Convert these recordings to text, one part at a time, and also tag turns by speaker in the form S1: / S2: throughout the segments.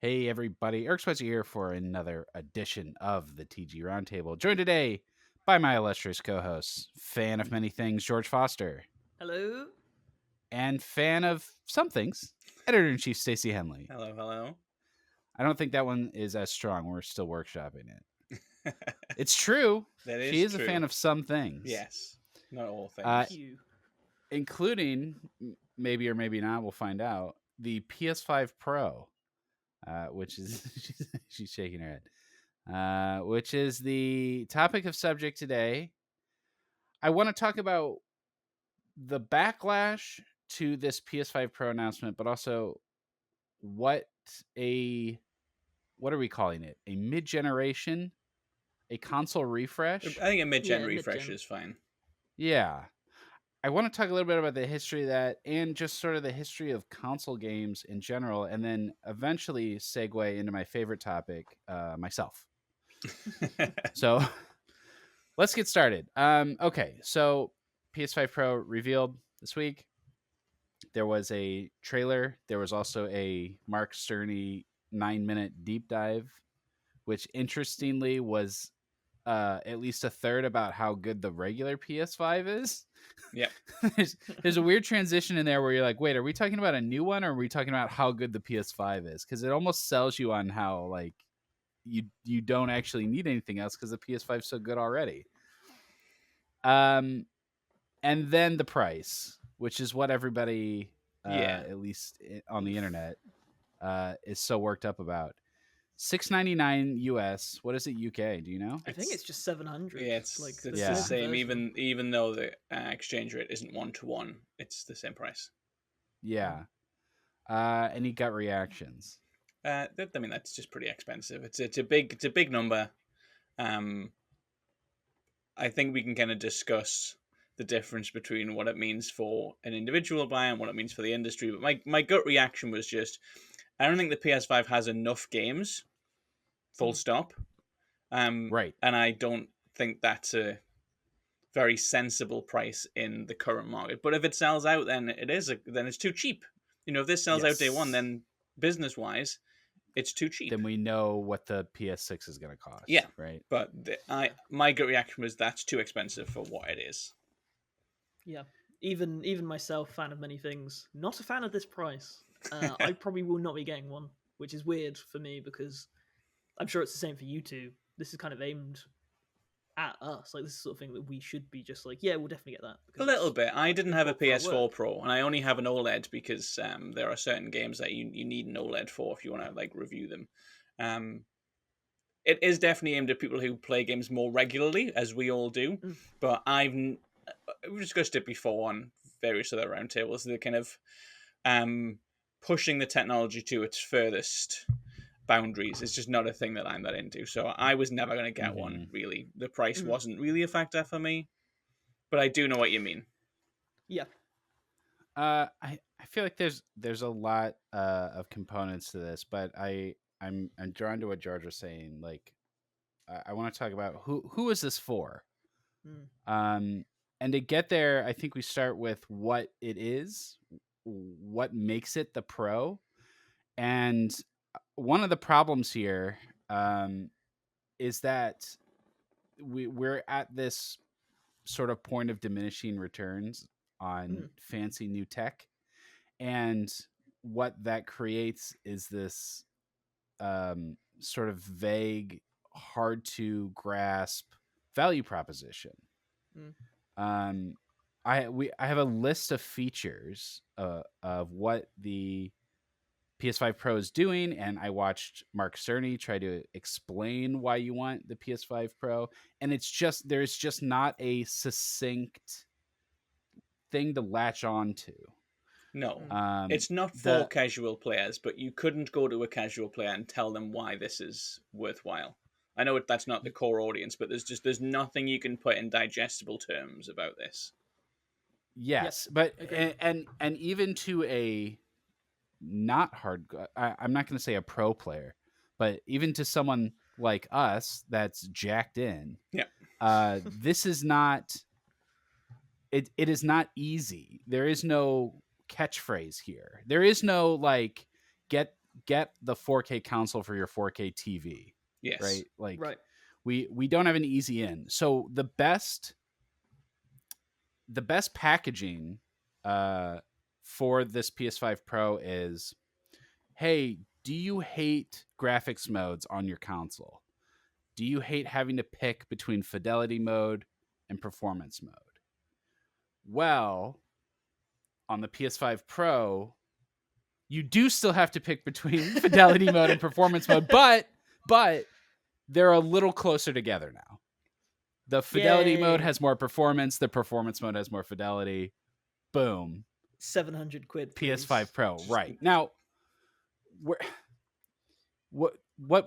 S1: Hey everybody, Eric Switzer here for another edition of the TG Roundtable. Joined today by my illustrious co-hosts, fan of many things, George Foster,
S2: Hello.
S1: and fan of some things, editor-in-chief Stacey Henley.
S3: Hello, hello.
S1: I don't think that one is as strong. We're still workshopping it. It's true.
S3: That
S1: She is
S3: true.
S1: a fan of some things.
S3: Yes, not all things.
S2: Thank you.
S1: Including, maybe or maybe not, we'll find out, the PS5 Pro. Which is she's shaking her head, which is the topic of subject today. I want to talk about the backlash to this PS5 Pro announcement, but also what are we calling it? A mid-generation, a console refresh?
S3: I think a mid-gen
S2: Yeah,
S3: refresh
S2: mid-gen.
S3: is fine.
S1: Yeah. I want to talk a little bit about the history of that and just sort of the history of console games in general, and then eventually segue into my favorite topic, myself. So let's get started. Okay, so PS5 Pro revealed this week. There was a trailer. There was also a Mark Cerny 9-minute deep dive, which interestingly was at least a third about how good the regular PS5 is.
S3: Yep.
S1: there's a weird transition in there where you're like, wait, are we talking about a new one or are we talking about how good the PS5 is? Because it almost sells you on how like you don't actually need anything else because the PS5 is so good already. And then the price, which is what everybody, at least on the internet, is so worked up about. $699 US. What is it UK? Do you know?
S2: I think it's just 700.
S3: Yeah, it's
S2: the
S3: the same.
S2: version.
S3: Even though the exchange rate isn't 1-to-1, it's the same price.
S1: Yeah. Any gut reactions?
S3: I mean, that's just pretty expensive. It's a big number. I think we can kind of discuss the difference between what it means for an individual buyer and what it means for the industry. But my gut reaction was just, I don't think the PS5 has enough games, full stop.
S1: Right.
S3: And I don't think that's a very sensible price in the current market. But if it sells out, then then it's too cheap. If this sells out day one, then business-wise, it's too cheap.
S1: Then we know what the PS6 is going to cost.
S3: Yeah.
S1: Right.
S3: But my gut reaction was that's too expensive for what it is.
S2: Yeah. Even myself, fan of many things, not a fan of this price. I probably will not be getting one, which is weird for me because I'm sure it's the same for you two. This is kind of aimed at us. Like, this is the sort of thing that we should be just like, yeah, we'll definitely get that.
S3: A little bit. I didn't have a PS4
S2: work.
S3: Pro, and I only have an OLED because there are certain games that you need an OLED for if you want to like review them. It is definitely aimed at people who play games more regularly, as we all do. But we've discussed it before on various other roundtables. They're kind of pushing the technology to its furthest boundaries. It's just not a thing that I'm that into. So I was never going to get one, really. The price wasn't really a factor for me. But I do know what you mean.
S2: Yeah.
S1: I feel like there's a lot of components to this, but I'm drawn to what George was saying. Like, I want to talk about who is this for? And to get there, I think we start with what it is, what makes it the Pro, and one of the problems here is that we're at this sort of point of diminishing returns on fancy new tech, and what that creates is this sort of vague, hard to grasp value proposition. I have a list of features of what the PS5 Pro is doing, and I watched Mark Cerny try to explain why you want the PS5 Pro, and there's just not a succinct thing to latch on to.
S3: No, it's not for casual players, but you couldn't go to a casual player and tell them why this is worthwhile. I know that's not the core audience, but there's nothing you can put in digestible terms about this.
S1: Yes, but and even to a not hard, I'm not going to say a pro player, but even to someone like us that's jacked in, this is not. It is not easy. There is no catchphrase here. There is no like get get the 4K console for your 4K TV,
S3: Yes.
S1: right? Like
S2: Right.
S1: we don't have an easy in. So the best packaging for this PS5 Pro is, hey, do you hate graphics modes on your console? Do you hate having to pick between fidelity mode and performance mode? Well, on the PS5 Pro, you do still have to pick between fidelity mode and performance mode, but they're a little closer together now. The fidelity mode has more performance, the performance mode has more fidelity. Boom.
S2: 700 quid.
S1: PS5 Pro, right. Now, what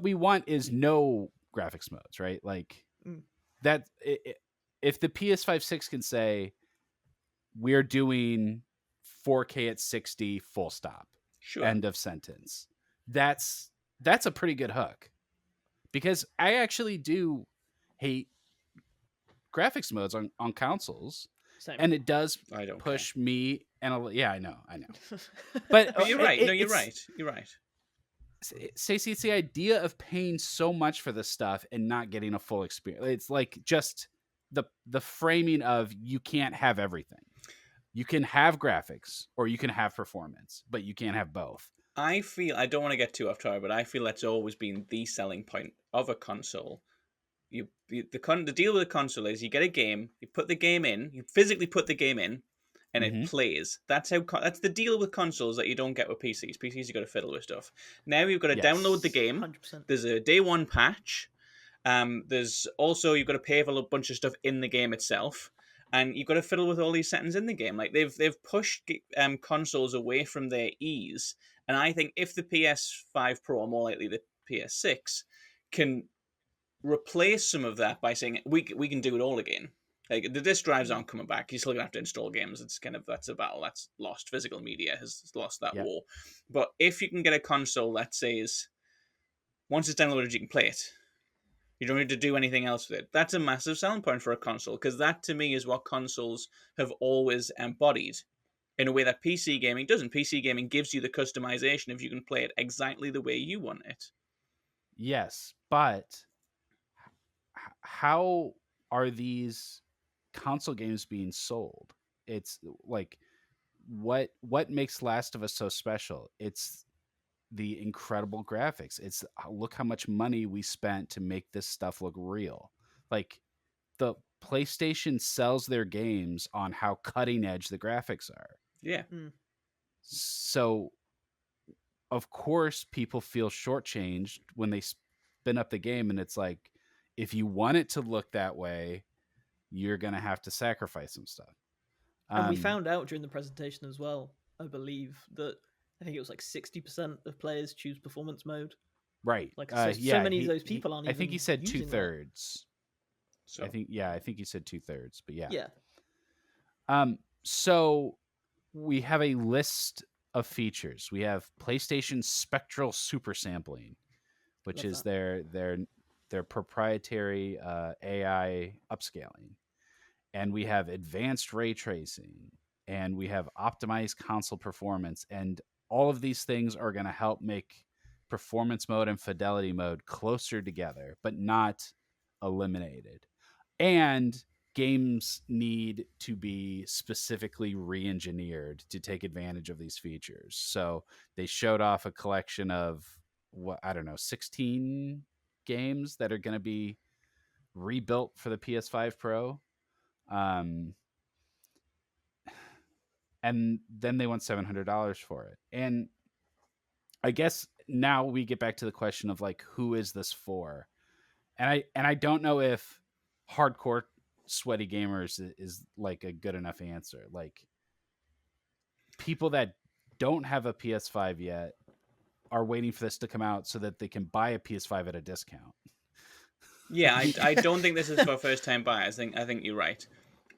S1: we want is no graphics modes, right? Like that. If the PS5 6 can say we're doing 4K at 60 full stop,
S3: Sure.
S1: end of sentence, that's a pretty good hook, because I actually do hate graphics modes on consoles.
S2: Same.
S1: And it does
S3: I don't
S1: push me, and I know.
S3: But
S1: But
S3: you're right. No, you're right. You're right.
S1: Stacey, it's the idea of paying so much for this stuff and not getting a full experience. It's like just the framing of, you can't have everything. You can have graphics or you can have performance, but you can't have both.
S3: I don't want to get too off topic, but I feel that's always been the selling point of a console. The deal with a console is you get a game, you put the game in, you physically put the game in, and it plays. That's the deal with consoles that you don't get with PCs. PCs, you got to fiddle with stuff. Now you've got to download the game.
S2: 100%.
S3: There's a day one patch. There's also, you've got to pay for a bunch of stuff in the game itself, and you've got to fiddle with all these settings in the game. Like they've pushed consoles away from their ease, and I think if the PS5 Pro, or more likely the PS6, can replace some of that by saying we can do it all again. Like, the disk drives aren't coming back. You're still gonna have to install games. It's that's a battle that's lost. Physical media has lost that war. But if you can get a console that says once it's downloaded you can play it, you don't need to do anything else with it, that's a massive selling point for a console, because that to me is what consoles have always embodied in a way that PC gaming doesn't. PC gaming gives you the customization if you can play it exactly the way you want it.
S1: Yes, but how are these console games being sold? It's like, what makes Last of Us so special? It's the incredible graphics. It's, look how much money we spent to make this stuff look real. Like, the PlayStation sells their games on how cutting edge the graphics are.
S3: Yeah.
S1: So of course people feel shortchanged when they spin up the game, and it's like, if you want it to look that way, you're gonna have to sacrifice some stuff.
S2: And we found out during the presentation as well, I believe, that I think it was like 60% of players choose performance mode.
S1: Right.
S2: Like, so many of those people aren't.
S1: I think he said
S2: using
S1: 2/3.
S3: So
S1: I think he said 2/3. But yeah.
S2: Yeah.
S1: So we have a list of features. We have PlayStation Spectral Super Sampling, which is their proprietary AI upscaling. And we have advanced ray tracing, and we have optimized console performance. And all of these things are going to help make performance mode and fidelity mode closer together, but not eliminated. And games need to be specifically re-engineered to take advantage of these features. So they showed off a collection of 16 games that are going to be rebuilt for the PS5 Pro. And then they want $700 for it. And I guess now we get back to the question of, like, who is this for? And I don't know if hardcore sweaty gamers is like a good enough answer. Like, people that don't have a PS5 yet are waiting for this to come out so that they can buy a PS5 at a discount.
S3: Yeah, I don't think this is for first-time buyers. I think you're right.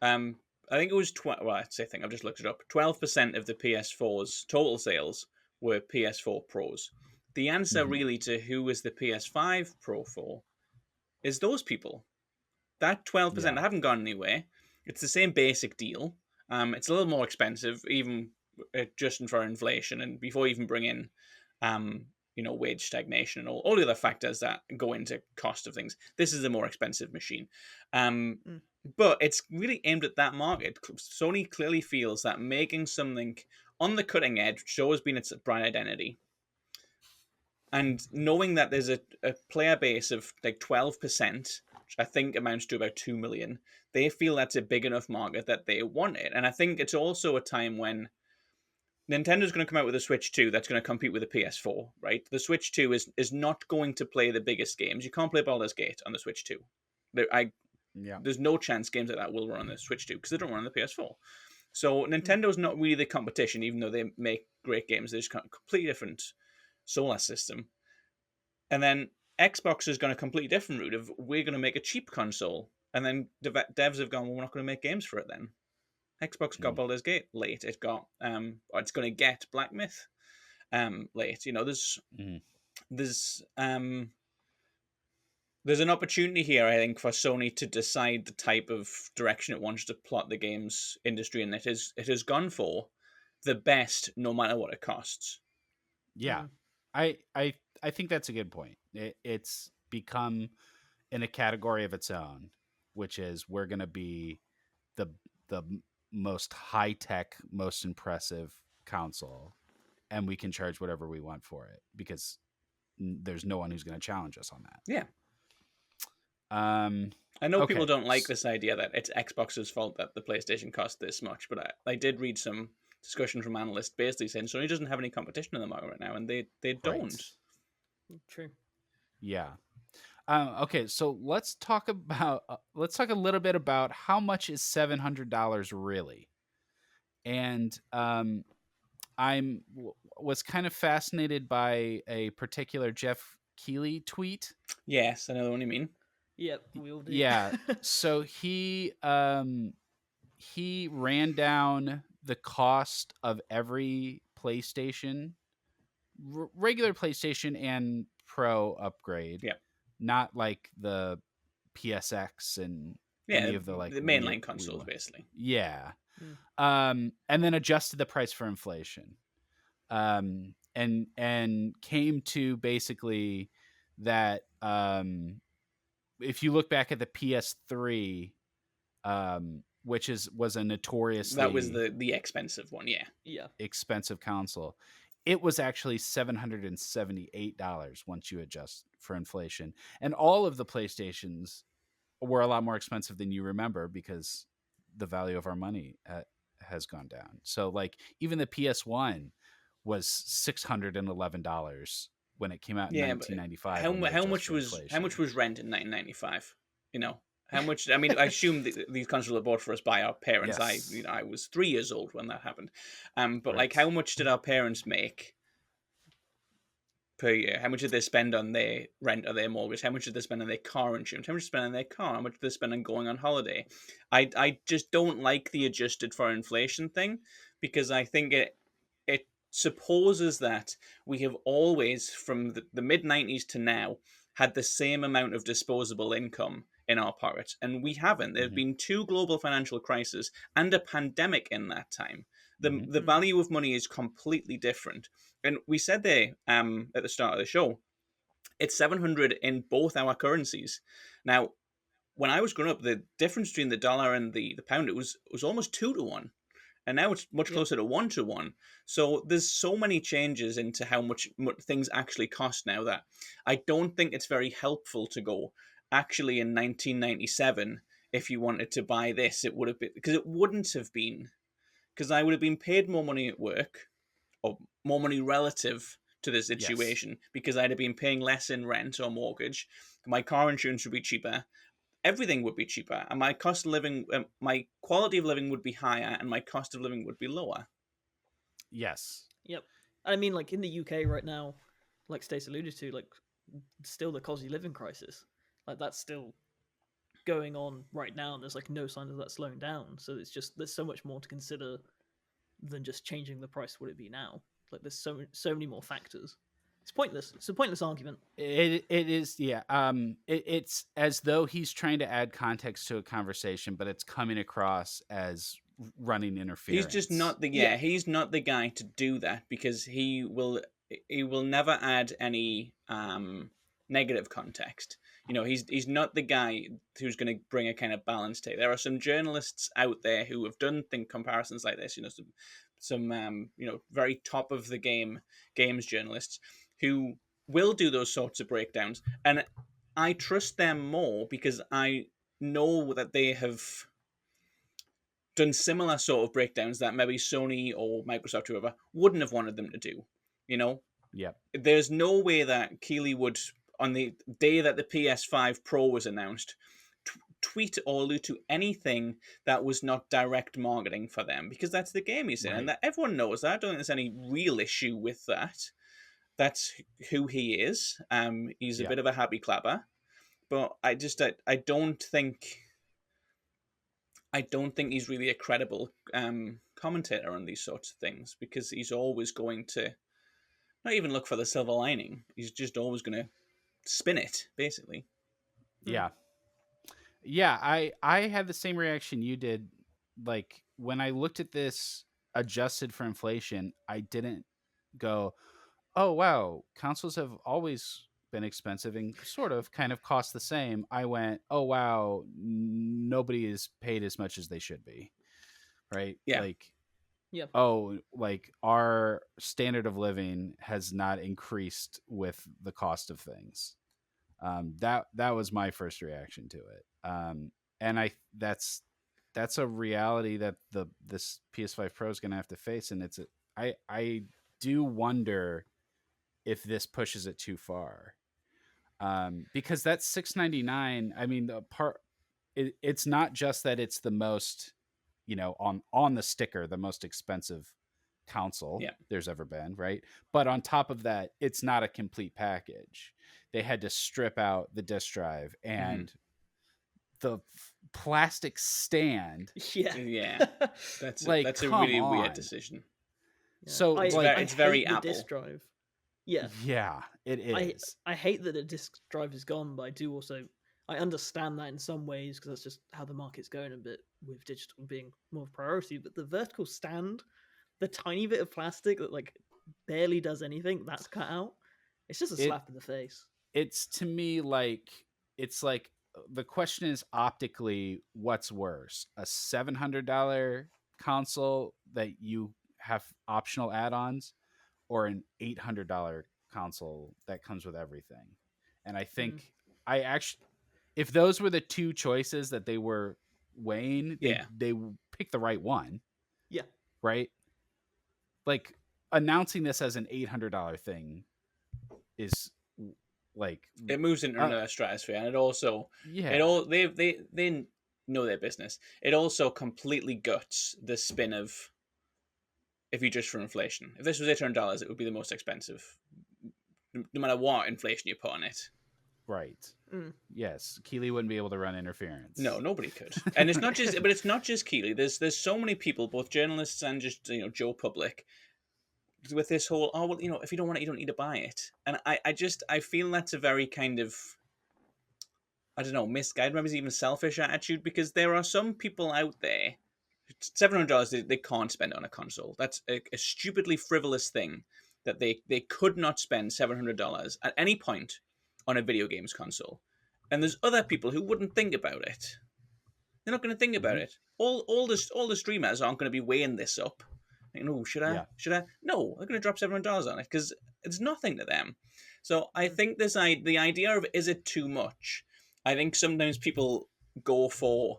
S3: I think it was I've just looked it up. 12% of the PS4's total sales were PS4 Pros. The answer really to who is the PS5 Pro for is those people. That 12% haven't gone anywhere. It's the same basic deal. It's a little more expensive, even adjusting for inflation, and before you even bring in wage stagnation and all the other factors that go into cost of things. This is a more expensive machine. But it's really aimed at that market. Sony clearly feels that making something on the cutting edge, which has always been its brand identity, and knowing that there's a player base of like 12%, which I think amounts to about 2 million, they feel that's a big enough market that they want it. And I think it's also a time when Nintendo's going to come out with a Switch 2 that's going to compete with the PS4, right? The Switch 2 is not going to play the biggest games. You can't play Baldur's Gate on the Switch 2. There's no chance games like that will run on the Switch 2 because they don't run on the PS4. So Nintendo's not really the competition, even though they make great games. They're just a completely different solar system. And then Xbox has gone a completely different route of, we're going to make a cheap console. And then devs have gone, well, we're not going to make games for it then. Xbox got Baldur's Gate late. It got, or it's going to get Black Myth late. There's an opportunity here, I think, for Sony to decide the type of direction it wants to plot the games industry, and it has gone for the best, no matter what it costs.
S1: Yeah, I think that's a good point. It's become in a category of its own, which is we're going to be the most high tech, most impressive console, and we can charge whatever we want for it because there's no one who's going to challenge us on that.
S3: Yeah. I know people don't like this idea that it's Xbox's fault that the PlayStation cost this much, but I did read some discussion from analysts basically saying Sony doesn't have any competition in the market right now, and they don't.
S2: True.
S1: Yeah. Okay, so let's talk a little bit about how much is $700 really, and was kind of fascinated by a particular Jeff Keighley tweet.
S3: Yes, I know the one you mean.
S2: Yep, we all do.
S1: Yeah, so he ran down the cost of every PlayStation, regular PlayStation and Pro upgrade.
S3: Yeah.
S1: Not like the PSX and any of the
S3: mainline consoles, basically.
S1: Yeah. And then adjusted the price for inflation. And came to basically that if you look back at the PS3, which was a notoriously
S3: that was the expensive one,
S1: expensive console. It was actually $778 once you adjust for inflation. And all of the PlayStations were a lot more expensive than you remember because the value of our money has gone down. So like even the PS1 was $611 when it came out in 1995.
S3: How much was rent in 1995? How much? I mean, I assume these consoles were bought for us by our parents. Yes. I was 3 years old when that happened. But like, how much did our parents make per year? How much did they spend on their rent or their mortgage? How much did they spend on their car insurance? How much did they spend on their car? How much did they spend on going on holiday? I just don't like the adjusted for inflation thing because I think it supposes that we have always, from the mid-90s to now, had the same amount of disposable income in our pockets, and we haven't. There have been 2 global financial crises and a pandemic in that time. The value of money is completely different. And we said there at the start of the show, it's 700 in both our currencies. Now, when I was growing up, the difference between the dollar and the pound, it was almost 2 to 1. And now it's much closer to 1 to 1. So there's so many changes into how much things actually cost now that I don't think it's very helpful to go, actually in 1997, if you wanted to buy this, it would have been, because it wouldn't have been, because I would have been paid more money at work, or more money relative to the situation, because I'd have been paying less in rent or mortgage. My car insurance would be cheaper. Everything would be cheaper, and my cost of living, my quality of living would be higher, and my cost of living would be lower.
S1: Yes.
S2: Yep. I mean, like in the UK right now, like Stacey alluded to, like still the cost of living crisis, like that's still going on right now, and there's like no signs of that slowing down. So it's just there's so much more to consider than just changing the price. Would it be now? Like there's so many more factors. It's pointless. It's a pointless argument.
S1: It is, yeah. It's as though he's trying to add context to a conversation, but it's coming across as running interference.
S3: He's just not he's not the guy to do that, because he will he will never add any negative context. He's not the guy who's going to bring a kind of balance to it. There are some journalists out there who have done comparisons like this. Some very top of the games journalists who will do those sorts of breakdowns, and I trust them more because I know that they have done similar sort of breakdowns that maybe Sony or Microsoft, whoever, wouldn't have wanted them to do.
S1: Yep.
S3: There's no way that Keighley would, on the day that the PS5 Pro was announced, tweet or allude to anything that was not direct marketing for them, because that's the game he's in, and that everyone knows that. I don't think there's any real issue with that. That's who he is. He's a bit of a happy clapper, but I don't think he's really a credible commentator on these sorts of things, because he's always going to not even look for the silver lining. He's just always going to spin it, basically.
S1: Yeah. Yeah, I had the same reaction you did. Like, when I looked at this adjusted for inflation, I didn't go, oh, wow, consoles have always been expensive and sort of kind of cost the same. I went, oh, wow, nobody is paid as much as they should be. Right?
S3: Yeah.
S1: Like,
S2: Yep.
S1: oh, like our standard of living has not increased with the cost of things. That was my first reaction to it. And that's a reality that this PS5 Pro is going to have to face. And I do wonder if this pushes it too far. Because that's $699. I mean, it's not just that it's the most, on the sticker, the most expensive console there's ever been, right? But on top of that, it's not a complete package. They had to strip out the disk drive and the plastic stand.
S3: Yeah. That's a really weird decision.
S2: Yeah.
S3: So it's very
S2: Apple.
S3: Apple.
S2: Disk drive. Yeah.
S1: Yeah, it is.
S2: I hate that the disk drive is gone, but I do also, I understand that in some ways, because that's just how the market's going a bit, with digital being more of a priority. But the vertical stand, the tiny bit of plastic that like barely does anything, that's cut out. It's just a slap in the face.
S1: It's, to me, like, it's like, the question is, optically, what's worse? A $700 console that you have optional add-ons, or an $800 console that comes with everything? And I think if those were the two choices that they were weighing, they picked the right one.
S2: Yeah.
S1: Right? Like, announcing this as an $800 thing is like,
S3: it moves into another stratosphere, and it also they know their business. It also completely guts the spin of, if you just for inflation. If this was $800, it would be the most expensive, no matter what inflation you put on it.
S1: Right. Yes, Keighley wouldn't be able to run interference.
S3: No, nobody could. And it's not just, but it's not just Keighley. There's so many people, both journalists and just Joe Public, with this whole, oh well, if you don't want it, you don't need to buy it. And I feel that's a very kind of, I don't know, misguided, maybe even selfish attitude, because there are some people out there, $700 they can't spend on a console. That's a stupidly frivolous thing that they could not spend $700 at any point on a video games console. And there's other people who wouldn't think about it. They're not going to think about it. All the streamers aren't going to be weighing this up. Should I? No, they're going to drop $700 on it because it's nothing to them. So I think the idea of, is it too much? I think sometimes people go for,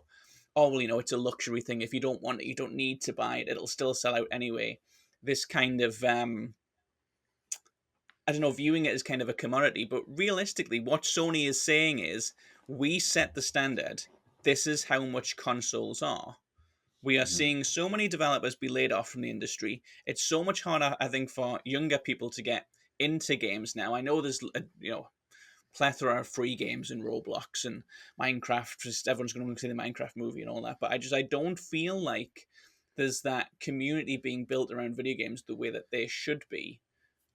S3: oh well, it's a luxury thing. If you don't want it, you don't need to buy it. It'll still sell out anyway. This kind of I don't know, viewing it as kind of a commodity, but realistically, what Sony is saying is, we set the standard. This is how much consoles are. We are seeing so many developers be laid off from the industry. It's so much harder, I think, for younger people to get into games now. I know there's plethora of free games in Roblox and Minecraft. Just everyone's going to see the Minecraft movie and all that. But I don't feel like there's that community being built around video games the way that they should be.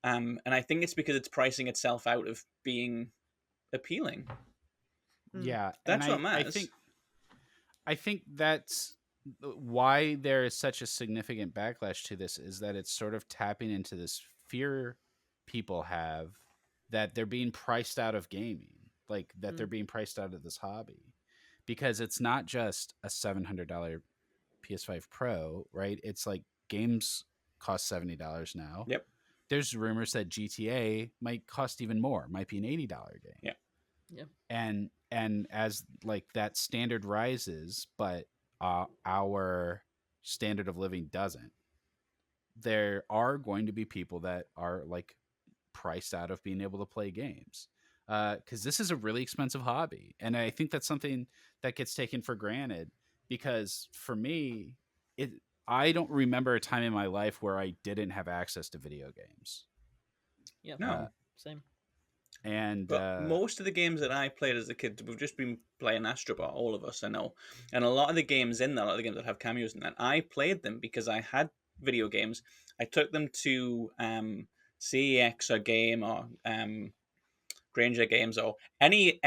S3: And I think it's because it's pricing itself out of being appealing.
S1: Yeah,
S3: that's what matters.
S1: I think that's why there is such a significant backlash to this, is that it's sort of tapping into this fear people have that they're being priced out of gaming, like that they're being priced out of this hobby, because it's not just a $700 PS5 Pro, right? It's like games cost $70 now.
S3: Yep.
S1: There's rumors that GTA might cost even more, might be an $80 game.
S3: Yeah.
S2: Yeah.
S1: And as like that standard rises, but our standard of living doesn't, there are going to be people that are like priced out of being able to play games, because this is a really expensive hobby, and I think that's something that gets taken for granted. Because for me, I don't remember a time in my life where I didn't have access to video games.
S2: Yeah.
S3: No.
S2: Same.
S1: And
S3: But most of the games that I played as a kid, we've just been playing Astrobot, all of us, I know. And a lot of the games in that, a lot of the games that have cameos in that, I played them because I had video games. I took them to CEX or Game or Granger Games or any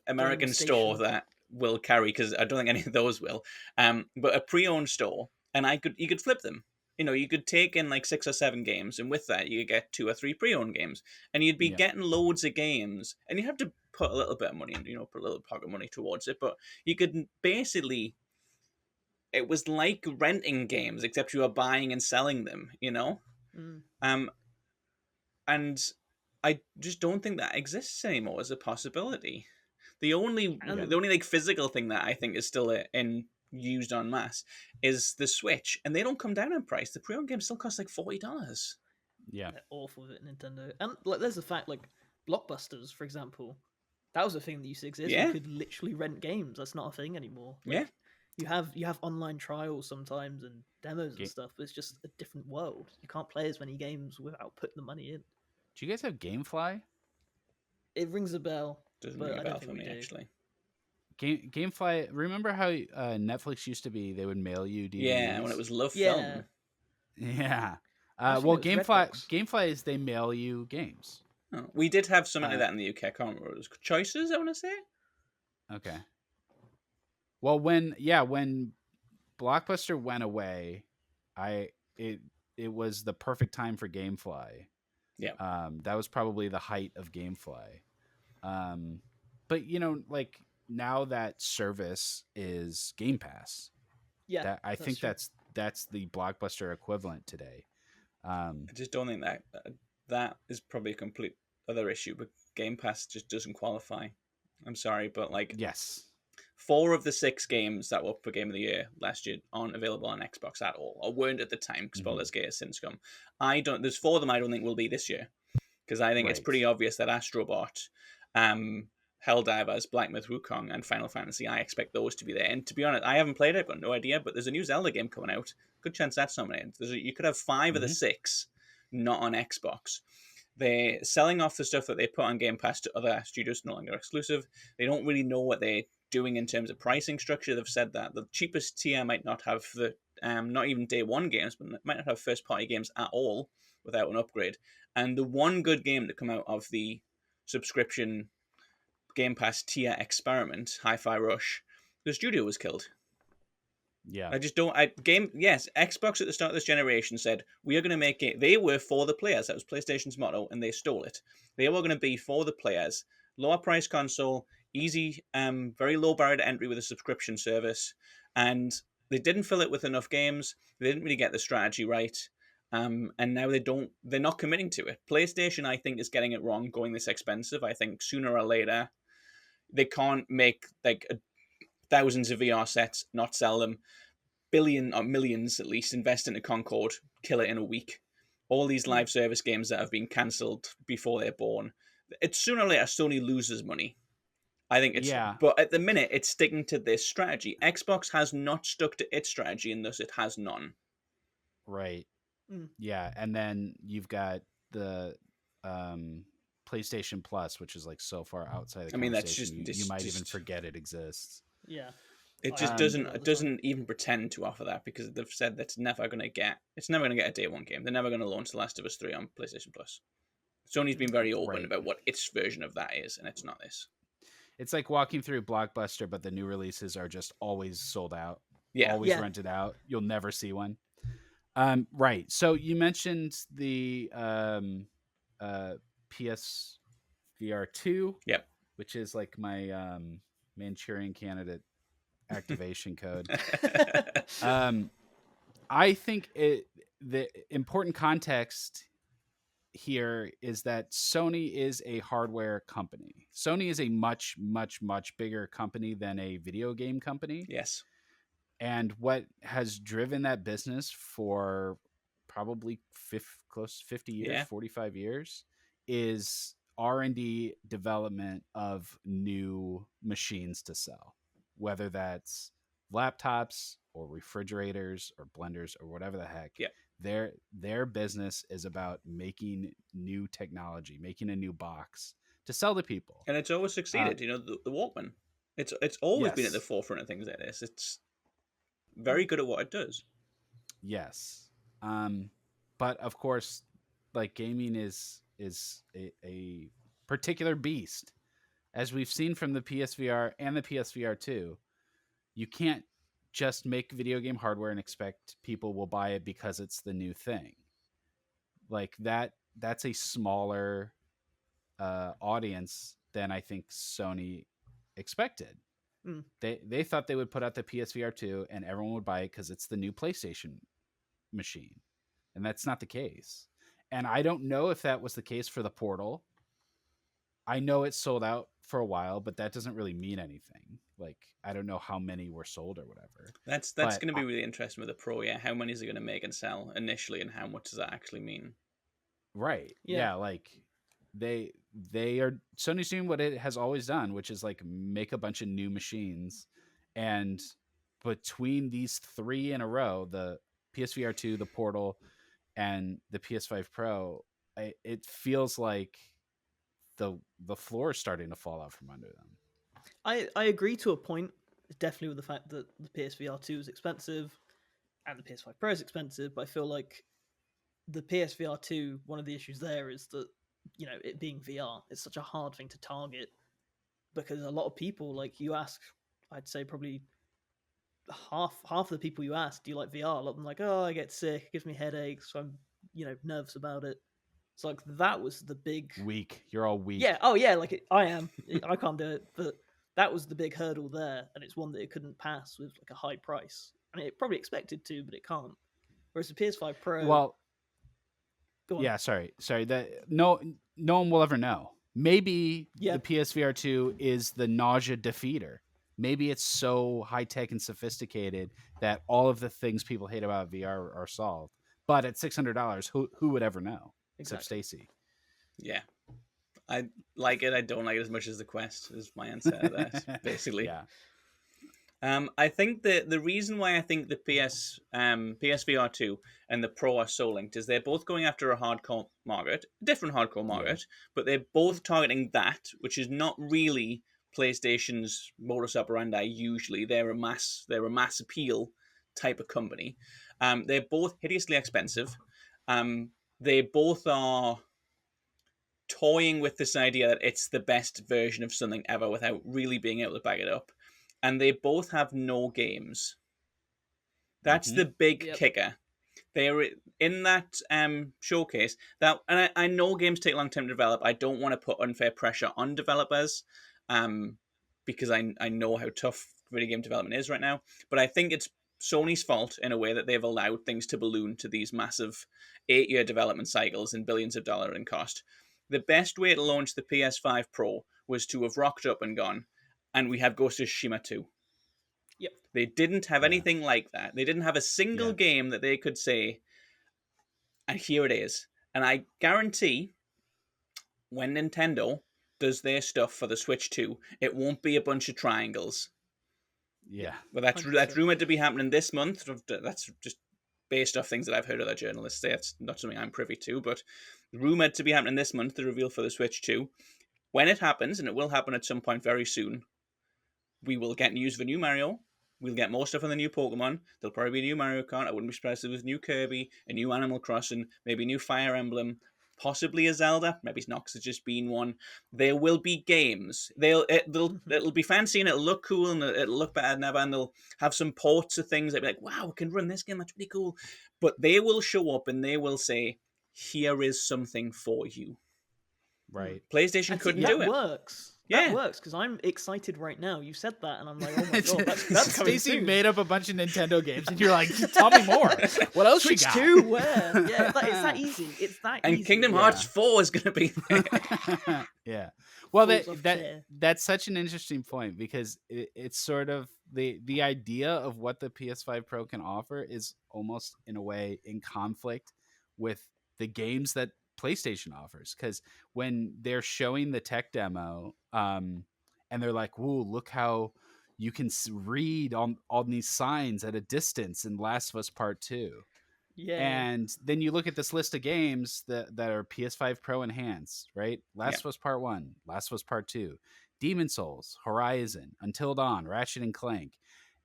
S3: American store
S2: Station.
S3: that will carry, because I don't think any of those will. But a pre-owned store, and you could flip them. You know, you could take in like 6 or 7 games, and with that, you could get 2 or 3 pre-owned games, and you'd be getting loads of games, and you have to put a little bit of money in, put a little pocket money towards it, but you could basically, it was like renting games, except you were buying and selling them, and I just don't think that exists anymore as a possibility. The only like physical thing that I think is still used en masse is the Switch, and they don't come down in price. The pre-owned games still cost like $40.
S1: Yeah,
S2: They're awful with it, Nintendo. And like, there's the fact, like Blockbusters, for example, that was a thing that used to exist.
S3: Yeah.
S2: You could literally rent games. That's not a thing anymore. Like, you have online trials sometimes and demos and stuff, but it's just a different world. You can't play as many games without putting the money in.
S1: Do you guys have GameFly?
S2: It rings a bell.
S3: Doesn't
S2: but
S3: ring a
S2: I
S3: bell
S2: don't think
S3: for
S2: we
S3: me,
S2: do.
S3: actually.
S1: GameFly. Remember how Netflix used to be? They would mail you DVDs.
S3: Yeah, when it was Love
S2: Yeah.
S3: Film.
S1: Yeah.
S2: Actually,
S1: Well,
S2: it was Redbox.
S1: GameFly is they mail you games.
S3: Oh, we did have something like that in the UK. I can't remember what it was. Choices, I want to say.
S1: Okay. Well, when Blockbuster went away, it was the perfect time for GameFly.
S3: Yeah.
S1: That was probably the height of GameFly. But like now that service is Game Pass.
S2: Yeah,
S1: I think
S2: true.
S1: that's the Blockbuster equivalent today.
S3: I just don't think that is probably a complete other issue, but Game Pass just doesn't qualify. I'm sorry, but like,
S1: yes,
S3: 4 of the 6 games that were up for Game of the Year last year aren't available on Xbox at all, or weren't at the time, because Baldur's Gate has since come. There's 4 of them I don't think will be this year, because I think it's pretty obvious that Astrobot, Helldivers, Black Myth Wukong, and Final Fantasy, I expect those to be there. And to be honest, I haven't played it, I've got no idea, but there's a new Zelda game coming out. Good chance that's nominated. You could have 5 of the 6 not on Xbox. They're selling off the stuff that they put on Game Pass to other studios, no longer exclusive. They don't really know what they're doing in terms of pricing structure. They've said that the cheapest tier might not have the not even day one games, but might not have first party games at all without an upgrade. And the one good game to come out of the subscription Game Pass tier experiment, Hi-Fi Rush, the studio was killed.
S1: Yeah.
S3: I just don't. Xbox at the start of this generation said, we are going to make it. They were for the players. That was PlayStation's motto, and they stole it. They were going to be for the players. Lower price console, easy, very low barrier to entry with a subscription service. And they didn't fill it with enough games. They didn't really get the strategy right. And now they're not committing to it. PlayStation, I think, is getting it wrong going this expensive. I think sooner or later, they can't make like thousands of VR sets, not sell them, billion or millions at least, invest into Concord, kill it in a week. All these live service games that have been cancelled before they're born. It's sooner or later Sony loses money. I think it's, but at the minute it's sticking to this strategy. Xbox has not stuck to its strategy, and thus it has none.
S1: Right. Yeah, and then you've got the PlayStation Plus, which is like so far outside the conversation.
S3: That's just
S1: you might even forget it exists.
S2: Yeah.
S3: It just doesn't even pretend to offer that, because they've said it's never going to get a day one game. They're never going to launch The Last of Us 3 on PlayStation Plus. Sony's been very open about what its version of that is, and it's not this.
S1: It's like walking through Blockbuster, but the new releases are just always sold out.
S3: Yeah.
S1: Always rented out. You'll never see one. Right. So you mentioned the PSVR 2,
S3: Yep.
S1: which is like my Manchurian candidate activation code. I think the important context here is that Sony is a hardware company. Sony is a much, much, much bigger company than a video game company.
S3: Yes.
S1: And what has driven that business for probably close to 50 years, 45 years, is R&D development of new machines to sell, whether that's laptops or refrigerators or blenders or whatever the heck.
S3: Yeah.
S1: Their business is about making new technology, making a new box to sell to people.
S3: And it's always succeeded. The Walkman. It's always been at the
S1: Yes.
S3: forefront of things like this. It's very good at what it does.
S1: Yes. But of course, like gaming is a particular beast. As we've seen from the PSVR and the PSVR 2, you can't just make video game hardware and expect people will buy it because it's the new thing. Like that's a smaller audience than I think Sony expected. They thought they would put out the PSVR 2 and everyone would buy it because it's the new PlayStation machine. And that's not the case. And I don't know if that was the case for the Portal. I know it sold out for a while, but that doesn't really mean anything. Like, I don't know how many were sold or whatever.
S3: That's going to be really interesting with the Pro. Yeah, how many is it going to make and sell initially, and how much does that actually mean?
S1: Right. Yeah, like they are Sony's doing what it has always done, which is like make a bunch of new machines. And between these three in a row, the PSVR 2, the Portal, and the PS5 Pro, it feels like the floor is starting to fall out from under them.
S2: I agree to a point, definitely with the fact that the PSVR 2 is expensive and the PS5 Pro is expensive, but I feel like the PSVR 2, one of the issues there is that, it being VR, it's such a hard thing to target because a lot of people, like you ask, I'd say probably half the people you ask, do you like VR? A lot of them like, oh, I get sick, it gives me headaches, so I'm, nervous about it. It's like that was the big
S1: weak. You're all weak.
S2: Yeah. Oh, yeah. Like I am. I can't do it, but that was the big hurdle there, and it's one that it couldn't pass with like a high price. I mean, it probably expected to, but it can't. Whereas the PS5 Pro.
S1: Well,
S2: go on.
S1: Yeah. Sorry. That no one will ever know. Maybe the PSVR 2 is the nausea defeater. Maybe it's so high tech and sophisticated that all of the things people hate about VR are solved. But at $600, who would ever know? Except Stacey.
S3: Yeah. I like it. I don't like it as much as the Quest is my answer to that, basically.
S1: Yeah.
S3: I think the reason why I think the PSVR 2 and the Pro are so linked is they're both going after a hardcore market, different hardcore market, but they're both targeting that, which is not really PlayStation's modus operandi usually. They're a mass appeal type of company. They're both hideously expensive. They both are toying with this idea that it's the best version of something ever without really being able to back it up. And they both have no games. That's the big kicker. They're in that showcase. And I know games take a long time to develop. I don't want to put unfair pressure on developers because I know how tough video game development is right now. But I think it's Sony's fault in a way that they've allowed things to balloon to these massive 8-year development cycles and billions of dollars in cost. The best way to launch the PS5 Pro was to have rocked up and gone, and we have Ghost of Tsushima 2.
S2: Yep.
S3: They didn't have anything like that. They didn't have a single game that they could say, and here it is. And I guarantee when Nintendo does their stuff for the Switch 2, it won't be a bunch of triangles.
S1: Yeah.
S3: Well, that's rumored to be happening this month. That's just based off things that I've heard other journalists say. It's not something I'm privy to, but rumored to be happening this month, the reveal for the Switch 2. When it happens, and it will happen at some point very soon, we will get news of a new Mario. We'll get more stuff on the new Pokemon. There'll probably be a new Mario Kart. I wouldn't be surprised if there was new Kirby, a new Animal Crossing, maybe a new Fire Emblem, possibly a Zelda. Maybe it's not because it's just been one. There will be games. It'll be fancy and it'll look cool and it'll look better than ever. And they'll have some ports of things that be like, wow, we can run this game. That's really cool. But they will show up and they will say, here is something for you.
S1: right?
S3: PlayStation
S2: And see,
S3: couldn't
S2: that
S3: do it.
S2: works.
S3: Yeah.
S2: That works because I'm excited right now. You said that, and I'm like, oh my god, that's coming
S1: Stacey
S2: soon.
S1: made up a bunch of Nintendo games, and you're like, tell me more. What else
S2: Switch
S1: you got?
S2: 2, where? Yeah, it's that easy. It's that
S3: And
S2: easy.
S3: Kingdom Hearts 4 is going to be there.
S1: Yeah. Well,
S2: Falls off chair.
S1: that's such an interesting point because it's sort of the idea of what the PS5 Pro can offer is almost in a way in conflict with the games that PlayStation offers. Because when they're showing the tech demo, and they're like, "Whoa, look how you can read on these signs at a distance in Last of Us Part 2."
S2: Yeah.
S1: And then you look at this list of games that are PS5 Pro enhanced, right? Last of Us Part 1, Last of Us Part 2, Demon Souls, Horizon, Until Dawn, Ratchet and Clank.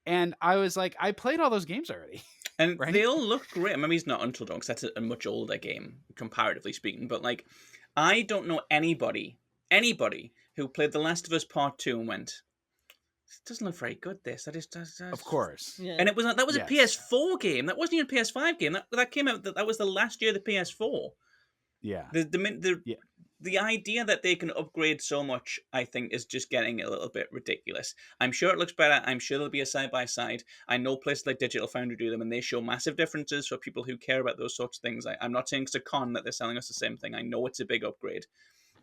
S1: And I was like, I played all those games already.
S3: And
S1: Right?
S3: they all look great. I mean, it's not Until Dawn because that's a much older game, comparatively speaking. But like, I don't know anybody who played The Last of Us Part 2 and went, "This doesn't look very good, this.
S1: Of course.
S2: Yeah.
S3: And that was
S1: Yes.
S3: a PS4 game. That wasn't even a PS5 game. That came out. That was the last year of the PS4.
S1: Yeah.
S3: The idea that they can upgrade so much, I think, is just getting a little bit ridiculous. I'm sure it looks better. I'm sure there'll be a side-by-side. I know places like Digital Foundry do them, and they show massive differences for people who care about those sorts of things. I'm not saying it's a con that they're selling us the same thing. I know it's a big upgrade.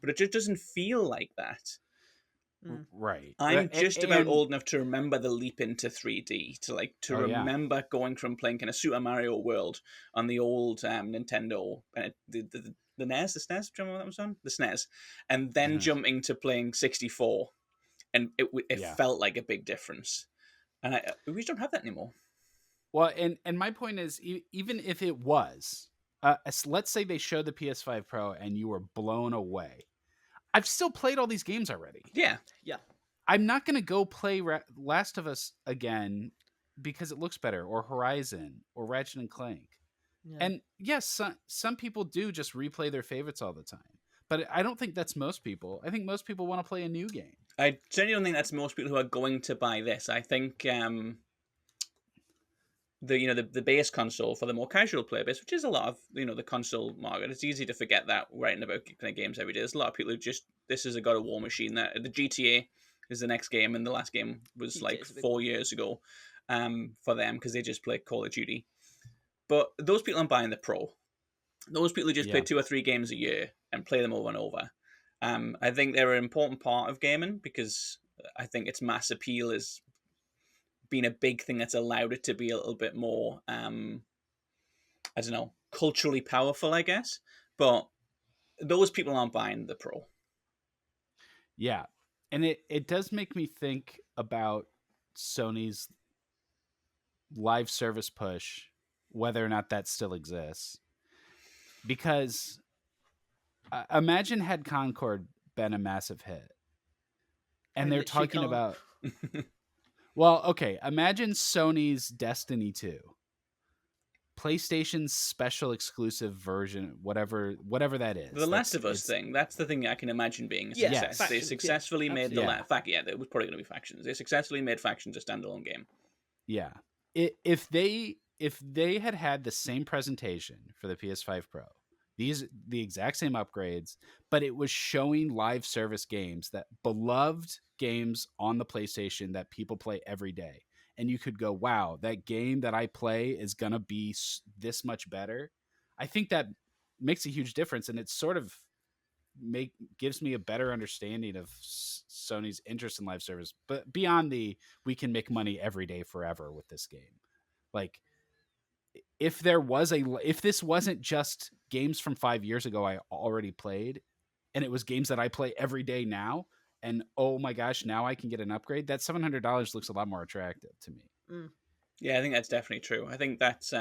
S3: But it just doesn't feel like that.
S1: Right.
S3: I'm just about old enough to remember the leap into 3D, to remember going from playing kind of Super Mario World on the old Nintendo, the NES, the SNES, do you remember what that was on? The SNES. And then jumping to playing 64. And it felt like a big difference. And we just don't have that anymore.
S1: Well, and my point is, even if it was, let's say they showed the PS5 Pro and you were blown away. I've still played all these games already.
S3: Yeah.
S2: Yeah.
S1: I'm not going to go play Last of Us again because it looks better, or Horizon, or Ratchet and Clank. Yeah. And yes, some people do just replay their favorites all the time. But I don't think that's most people. I think most people want to play a new game.
S3: I certainly don't think that's most people who are going to buy this. I think the base console for the more casual player base, which is a lot of the console market. It's easy to forget that writing about kind of games every day. There's a lot of people who just, this is a God of War machine. That the GTA is the next game, and the last game was like 4 years ago for them because they just play Call of Duty. But those people aren't buying the Pro. Those people who just play 2 or 3 games a year and play them over and over. I think they're an important part of gaming because I think its mass appeal is been a big thing that's allowed it to be a little bit more, I don't know, culturally powerful, I guess. But those people aren't buying the Pro.
S1: Yeah. And it does make me think about Sony's live service push, whether or not that still exists. Because imagine had Concord been a massive hit. And they're talking about... Well, okay, imagine Sony's Destiny 2. PlayStation's special exclusive version, whatever that is.
S3: The Last of Us thing, that's the thing I can imagine being a success. They successfully made there was probably going to be factions. They successfully made factions a standalone game.
S1: Yeah. If they had the same presentation for the PS5 Pro, the exact same upgrades, but it was showing live service games, that beloved games on the PlayStation that people play every day, and you could go, wow, that game that I play is gonna be this much better. I think that makes a huge difference, and it sort of gives me a better understanding of Sony's interest in live service, but beyond we can make money every day forever with this game. Like, if this wasn't just games from 5 years ago I already played, and it was games that I play every day now, and oh my gosh, now I can get an upgrade, that $700 looks a lot more attractive to me.
S3: Yeah, I think that's definitely true. I think that's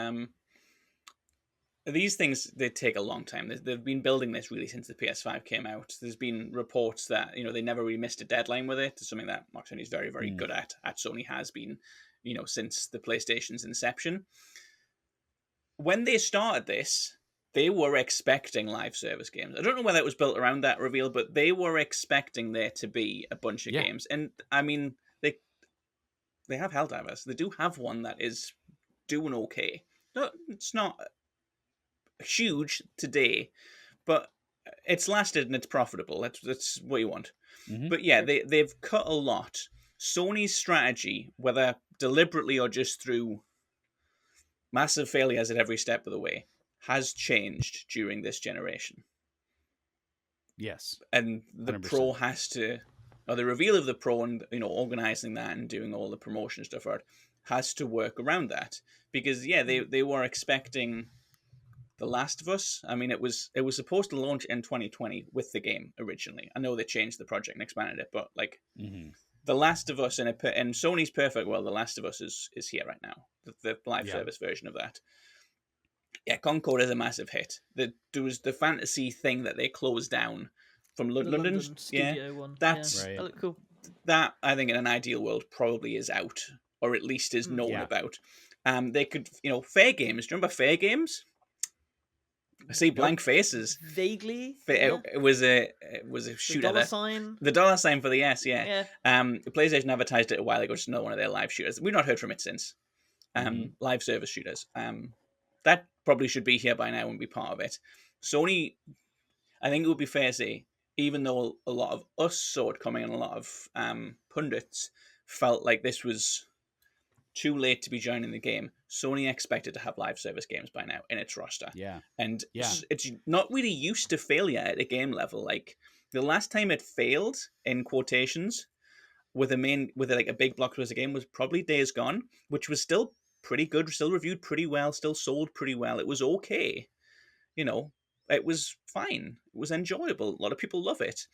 S3: these things, they take a long time. They've been building this really since the PS5 came out. There's been reports that they never really missed a deadline with it. It's something that Mark Sony is very, very good at Sony has been, since the PlayStation's inception. When they started this, they were expecting live service games. I don't know whether it was built around that reveal, but they were expecting there to be a bunch of games. And I mean, they have Helldivers. They do have one that is doing okay. No, it's not huge today, but it's lasted and it's profitable. That's what you want.
S1: Mhm.
S3: But yeah,
S2: Sure.
S3: they've cut a lot. Sony's strategy, whether deliberately or just through massive failures at every step of the way, has changed during this generation.
S1: Yes,
S3: And the
S1: 100%.
S3: Pro has to, or the reveal of the Pro and organizing that and doing all the promotion stuff for it has to work around that, because yeah, they were expecting The Last of Us. I mean, it was supposed to launch in 2020 with the game originally. I know they changed the project and expanded it, but like
S1: Mhm.
S3: The Last of Us in Sony's perfect world, The Last of Us is here right now. The live
S1: Yeah.
S3: service version of that. Yeah, Concord is a massive hit. There was the fantasy thing that they closed down from
S2: The
S3: London's.
S2: London
S3: Yeah,
S2: studio one.
S3: that's
S2: Yeah,
S1: Right.
S2: that looked cool.
S3: that. I think in an ideal world probably is out, or at least is known
S1: Yeah.
S3: about. They could, Fair Games. Do you remember Fair Games? I see blank
S1: Nope.
S3: faces.
S2: Vaguely.
S3: It,
S2: Yeah.
S3: it was a
S2: The
S3: shooter
S2: dollar
S3: that
S2: sign.
S3: the dollar sign for the S, yeah.
S2: Yeah.
S3: PlayStation advertised it a while ago, just another one of their live shooters. We've not heard from it since.
S1: Mhm.
S3: Live service shooters. That probably should be here by now and be part of it. Sony, I think it would be fair to say, even though a lot of us saw it coming and a lot of pundits felt like this was too late to be joining the game, Sony expected to have live service games by now in its roster.
S1: Yeah.
S3: And
S1: Yeah.
S3: it's not really used to failure at a game level. Like the last time it failed, in quotations, with a big blockbuster game was probably Days Gone, which was still pretty good, still reviewed pretty well, still sold pretty well. It was okay. You know, it was fine. It was enjoyable. A lot of people love it.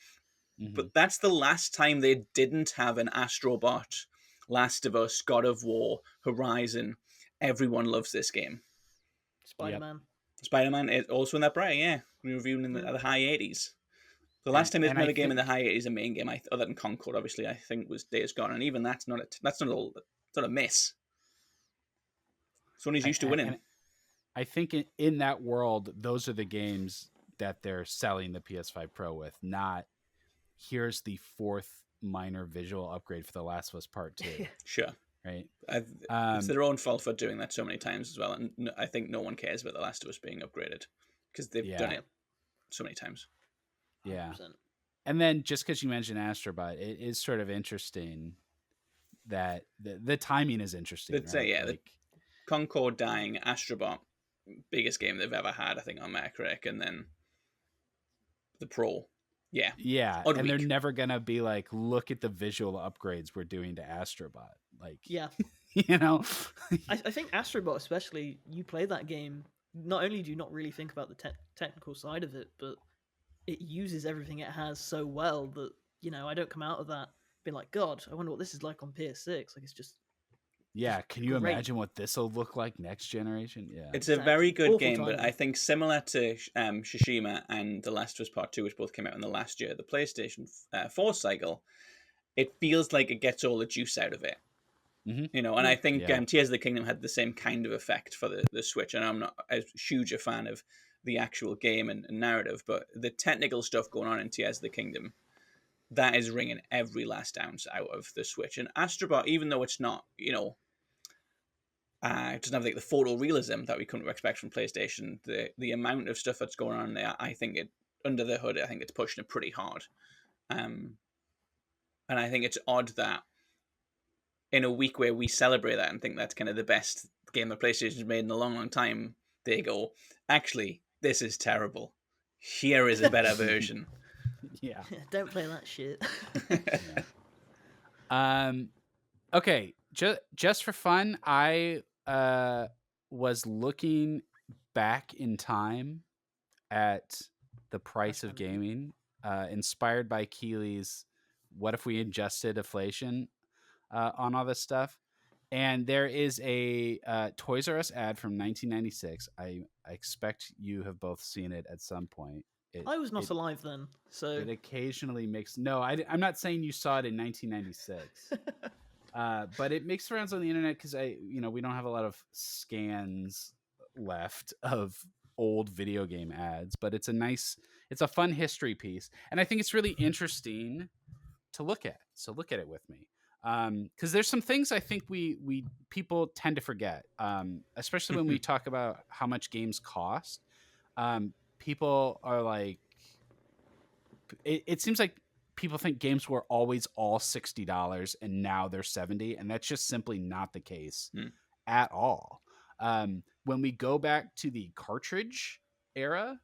S1: Mhm.
S3: But that's the last time they didn't have an Astrobot, Last of Us, God of War, Horizon. Everyone loves this game.
S2: Spider Man.
S3: Spider-Man is also in that bracket, yeah. We reviewed in
S2: Yeah.
S3: the high 80s. The
S1: And,
S3: last time there's
S1: and
S3: been
S1: I
S3: a game in the
S1: think
S3: high 80s, a main game, other than Concord, obviously, I think was Days Gone, and even that's not it's not a miss. Sony's used to winning.
S1: and I think in that world, those are the games that they're selling the PS5 Pro with, not here's the fourth minor visual upgrade for The Last of Us Part 2,
S3: Sure.
S1: right?
S3: It's their own fault for doing that so many times as well, and I think no one cares about The Last of Us being upgraded because they've done
S1: Yeah.
S3: it so many times.
S1: Yeah.
S2: 100%.
S1: And then just because you mentioned Astrobot, it is sort of interesting that the timing is interesting,
S3: Let's
S1: right?
S3: say, yeah,
S1: Like,
S3: Concord dying, Astrobot, biggest game they've ever had, I think, on Metacritic, and then the Pro. Yeah.
S1: yeah,
S3: Odd
S1: and they're
S3: week.
S1: never gonna be like, look at the visual upgrades we're doing to Astrobot. Like,
S2: Yeah.
S1: you know,
S2: I think Astrobot, especially, you play that game. Not only do you not really think about the technical side of it, but it uses everything it has so well that I don't come out of that being like, God, I wonder what this is like on PS6. Like, it's just
S1: yeah. Can you
S2: great.
S1: imagine what this will look like next generation? Yeah,
S3: It's a very good
S2: Awful
S3: game, but
S2: timing.
S3: I think similar to Tsushima and The Last of Us Part 2, which both came out in the last year, the PlayStation 4 cycle, it feels like it gets all the juice out of it.
S1: Mhm.
S3: And I think
S1: Yeah.
S3: Tears of the Kingdom had the same kind of effect for the Switch, and I'm not as huge a fan of the actual game and narrative, but the technical stuff going on in Tears of the Kingdom, that is wringing every last ounce out of the Switch. And Astrobot, even though it's not, it doesn't have like the photorealism that we couldn't expect from PlayStation. The amount of stuff that's going on there, I think under the hood, I think it's pushing it pretty hard. And I think it's odd that in a week where we celebrate that and think that's kind of the best game that PlayStation's made in a long, long time, they go, actually, this is terrible. Here is a better version.
S1: Yeah.
S2: Don't play that shit.
S1: Okay. Just for fun, I was looking back in time at the price of gaming, inspired by Keeley's "What if we ingested inflation" on all this stuff. And there is a Toys R Us ad from 1996. I expect you have both seen it at some point.
S2: I was not alive then, so
S1: It occasionally makes I'm not saying you saw it in 1996, but it makes rounds on the internet because we don't have a lot of scans left of old video game ads. But it's a fun history piece, and I think it's really interesting to look at. So look at it with me. Because there's some things I think we people tend to forget, especially when we talk about how much games cost. People are like, it seems like people think games were always all $60 and now they're 70, and that's just simply not the case at all. When we go back to the cartridge era,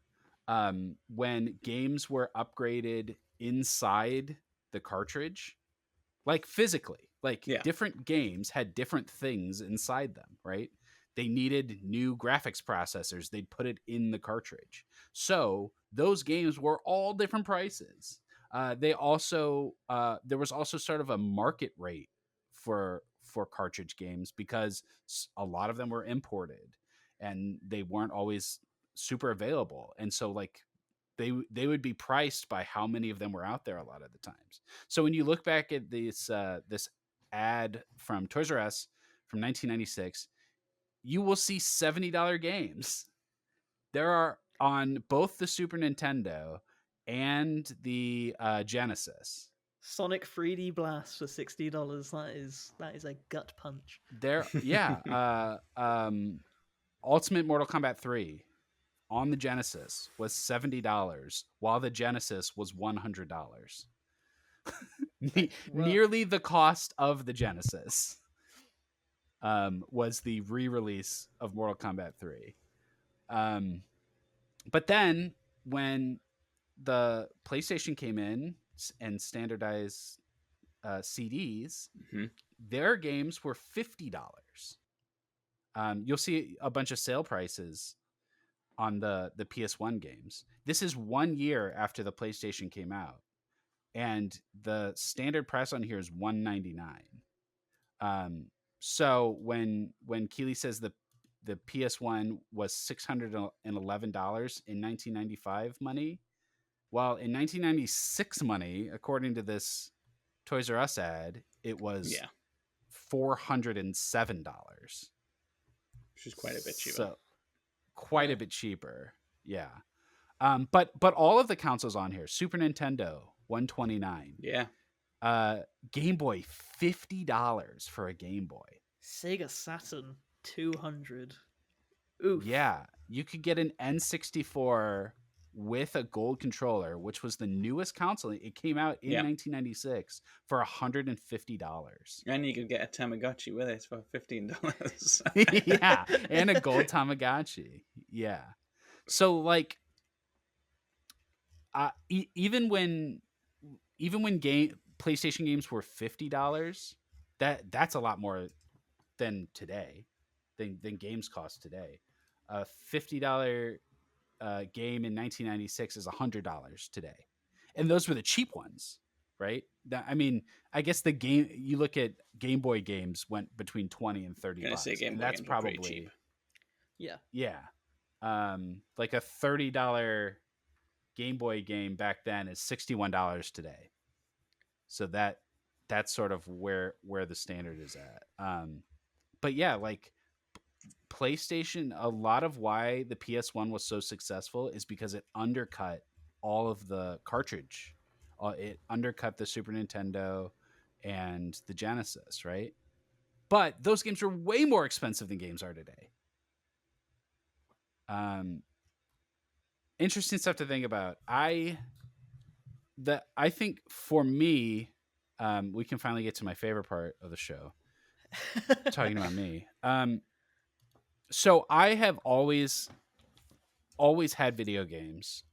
S1: when games were upgraded inside the cartridge, like physically, like different games had different things inside them, right? They needed new graphics processors. They'd put it in the cartridge. So those games were all different prices. They also there was also sort of a market rate for cartridge games because a lot of them were imported and they weren't always super available. And so like they would be priced by how many of them were out there a lot of the times. So when you look back at this ad from Toys R Us from 1996, you will see $70 games. There are on both the Super Nintendo and the Genesis.
S2: Sonic 3D Blast for $60. That is a gut punch.
S1: There, yeah. Ultimate Mortal Kombat 3 on the Genesis was $70, while the Genesis was $100. Nearly the cost of the Genesis was the re-release of Mortal Kombat 3. But then when the PlayStation came in and standardized CDs, their games were $50. You'll see a bunch of sale prices on the PS1 games. This is 1 year after the PlayStation came out, and the standard price on here is $199. So when Keeley says the PS1 was $611 in 1995 money, well, in 1996 money, according to this Toys R Us ad, it was $407,
S3: which is quite a bit cheaper.
S1: So quite a bit cheaper, yeah. But all of the consoles on here: Super Nintendo $129, Game Boy $50 for a Game Boy,
S2: Sega Saturn $200. Oof.
S1: Yeah, you could get an N64 with a gold controller, which was the newest console. It came out in 1996 for $150.
S3: And you could get a Tamagotchi with it for $15.
S1: Yeah, and a gold Tamagotchi. Yeah. So like even when PlayStation games were $50, that's a lot more than today, than games cost today. A $50 game in 1996 is $100 today, and those were the cheap ones, right? I mean, I guess you look at Game Boy games went between $20 and $30. And that's probably cheap. Yeah. Like a $30 Game Boy game back then is $61 today. So that's sort of where the standard is at. But yeah, like PlayStation, a lot of why the PS1 was so successful is because it undercut all of the cartridge. It undercut the Super Nintendo and the Genesis, right? But those games are way more expensive than games are today. Interesting stuff to think about. I think for me, we can finally get to my favorite part of the show, talking about me. So I have always had video games.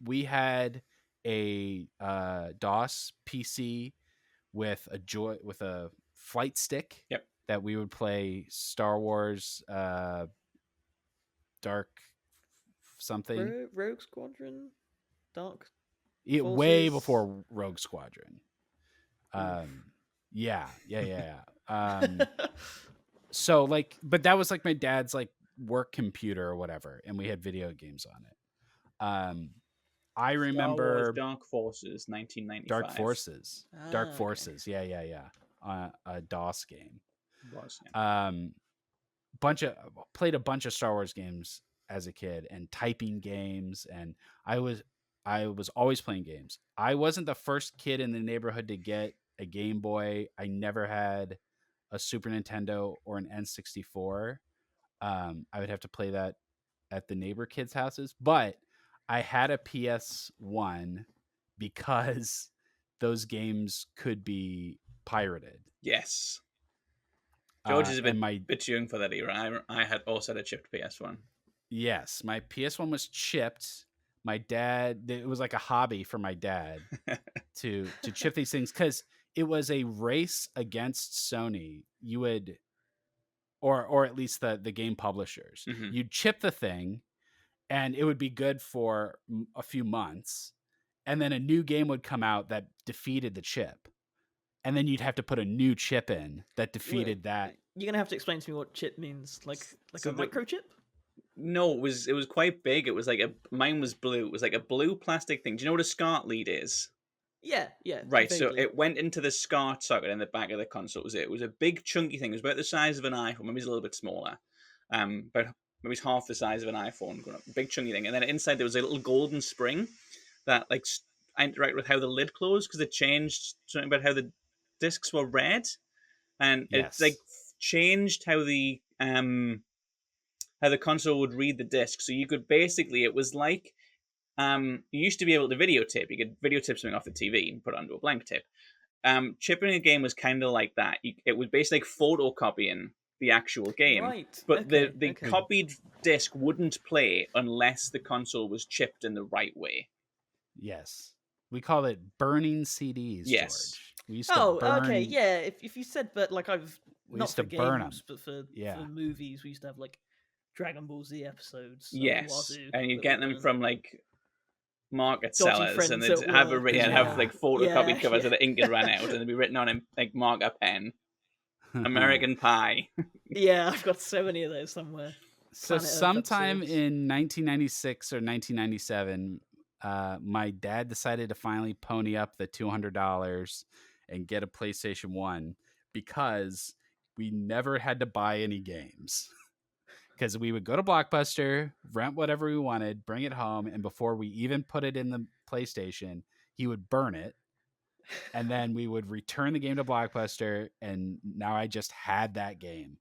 S1: We had a DOS PC with a flight stick.
S3: Yep.
S1: That we would play Star Wars, Dark something.
S2: Rogue Squadron, Dark.
S1: Way before Rogue Squadron. Yeah. So like, but that was like my dad's like work computer or whatever, and we had video games on it. I remember
S3: Star Wars Dark Forces 1995.
S1: Dark Forces. Yeah. A DOS game. Played a bunch of Star Wars games as a kid, and typing games, and I was always playing games. I wasn't the first kid in the neighborhood to get a Game Boy. I never had a Super Nintendo or an N64. I would have to play that at the neighbor kids' houses, but I had a PS1 because those games could be pirated.
S3: Yes. George is a
S1: And my
S3: bit young for that era. I had also had a chipped PS1.
S1: Yes, my PS1 was chipped. My dad, it was like a hobby for my dad to chip these things because it was a race against Sony. You would, or at least the game publishers,
S3: Mhm.
S1: you'd chip the thing, and it would be good for a few months, and then a new game would come out that defeated the chip, and then you'd have to put a new chip in that defeated that.
S2: You're gonna have to explain to me what chip means, like
S3: So
S2: a microchip.
S3: No, it was quite big. It was like mine was blue. It was like a blue plastic thing. Do you know what a SCART lead is?
S2: Yeah, yeah.
S3: Right, so
S2: vaguely.
S3: it went into the SCART socket in the back of the console. It was a big chunky thing. It was about the size of an iPhone. Maybe it's a little bit smaller. But maybe it's half the size of an iPhone. Big chunky thing. And then inside there was a little golden spring that like interacted with how the lid closed because it changed something about how the discs were read, and
S1: Yes.
S3: it like changed how the console would read the disc. So you could basically, it was like, you used to be able to videotape. You could videotape something off the TV and put it onto a blank tape. Chipping a game was kind of like that. It was basically like photocopying the actual game.
S2: Right.
S3: But
S2: okay,
S3: the
S2: okay.
S3: copied disc wouldn't play unless the console was chipped in the right way.
S1: Yes. We call it burning CDs,
S3: Yes.
S1: George. We used to burn.
S2: Okay, yeah. If you said, but like
S1: We
S2: not
S1: used
S2: for
S1: to burn 'em.
S2: games, but for
S1: Yeah.
S2: movies, we used to have like Dragon Ball Z episodes.
S3: Yes.
S2: Wazoo
S3: And you
S2: that
S3: get
S2: we
S3: them
S2: learned.
S3: from like market
S2: Dodgy
S3: sellers, and
S2: friends
S3: they'd
S2: at
S3: have
S2: work
S3: and
S2: as
S3: have
S1: well.
S3: like photocopied
S2: Yeah,
S3: covers
S2: yeah.
S3: so the ink had ran out, and it'd be written on in like marker pen. American Pie.
S2: Yeah, I've got so many of those somewhere.
S1: So
S2: Planet Earth
S1: sometime
S2: episodes.
S1: in 1996 or 1997, my dad decided to finally pony up the $200 and get a PlayStation 1 because we never had to buy any games. Because we would go to Blockbuster, rent whatever we wanted, bring it home, and before we even put it in the PlayStation, he would burn it. And then we would return the game to Blockbuster, and now I just had that game.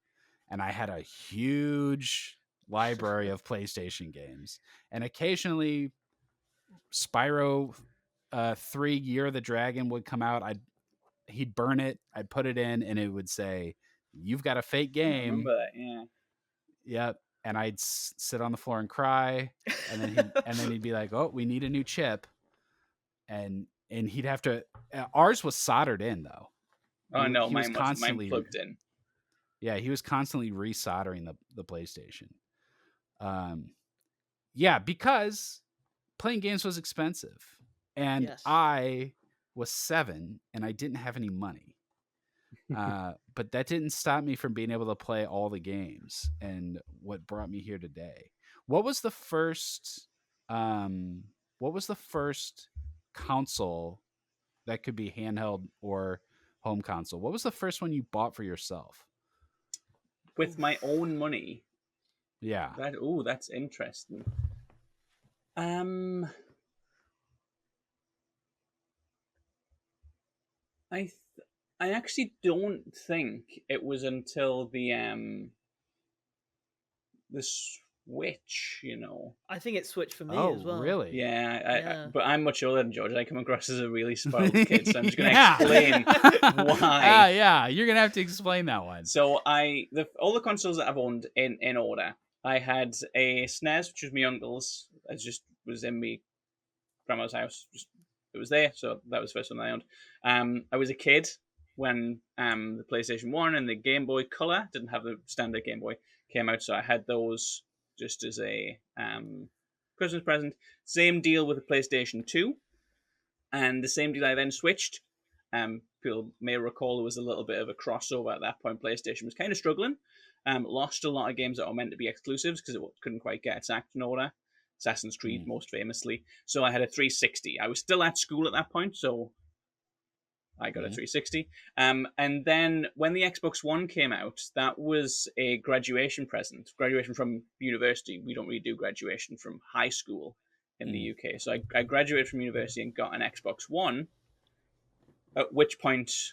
S1: And I had a huge library of PlayStation games. And occasionally Spyro 3 Year of the Dragon would come out. He'd burn it, I'd put it in, and it would say, "You've got a fake
S3: I
S1: game."
S3: remember that, yeah.
S1: Yep. And I'd sit on the floor and cry, and then he'd be like, "Oh, we need a new chip," and he'd have to. Ours was soldered in though.
S3: Oh no,
S1: He was
S3: mine
S1: constantly
S3: plugged in.
S1: Yeah, he was constantly resoldering the PlayStation. Yeah, because playing games was expensive, and
S2: Yes.
S1: I was 7 and I didn't have any money. But that didn't stop me from being able to play all the games and what brought me here today. What was the first console that could be handheld or home console? What was the first one you bought for yourself?
S3: With my own money.
S1: Yeah.
S3: That's interesting. I actually don't think it was until the Switch, you know.
S2: I think it switched for me
S1: Oh,
S2: as well.
S1: really?
S3: Yeah,
S2: Yeah.
S3: but I'm much older than George. I come across as a really spoiled kid, so I'm just going to
S1: Yeah.
S3: explain why.
S1: Yeah, you're gonna have to explain that one.
S3: So all the consoles that I've owned in order. I had a SNES, which was my uncle's. It just was in my grandma's house. It was there, so that was the first one I owned. I was a kid when the PlayStation 1 and the Game Boy Color didn't have the standard Game Boy came out, so I had those just as a Christmas present. Same deal with the PlayStation 2, and the same deal I then switched. People may recall there was a little bit of a crossover at that point. PlayStation was kind of struggling. Lost a lot of games that were meant to be exclusives because it couldn't quite get its act in order. Assassin's Creed, most famously. So I had a 360. I was still at school at that point, so I got a 360. And then when the Xbox One came out, that was a graduation present. Graduation from university. We don't really do graduation from high school in the UK. So I graduated from university and got an Xbox One, at which point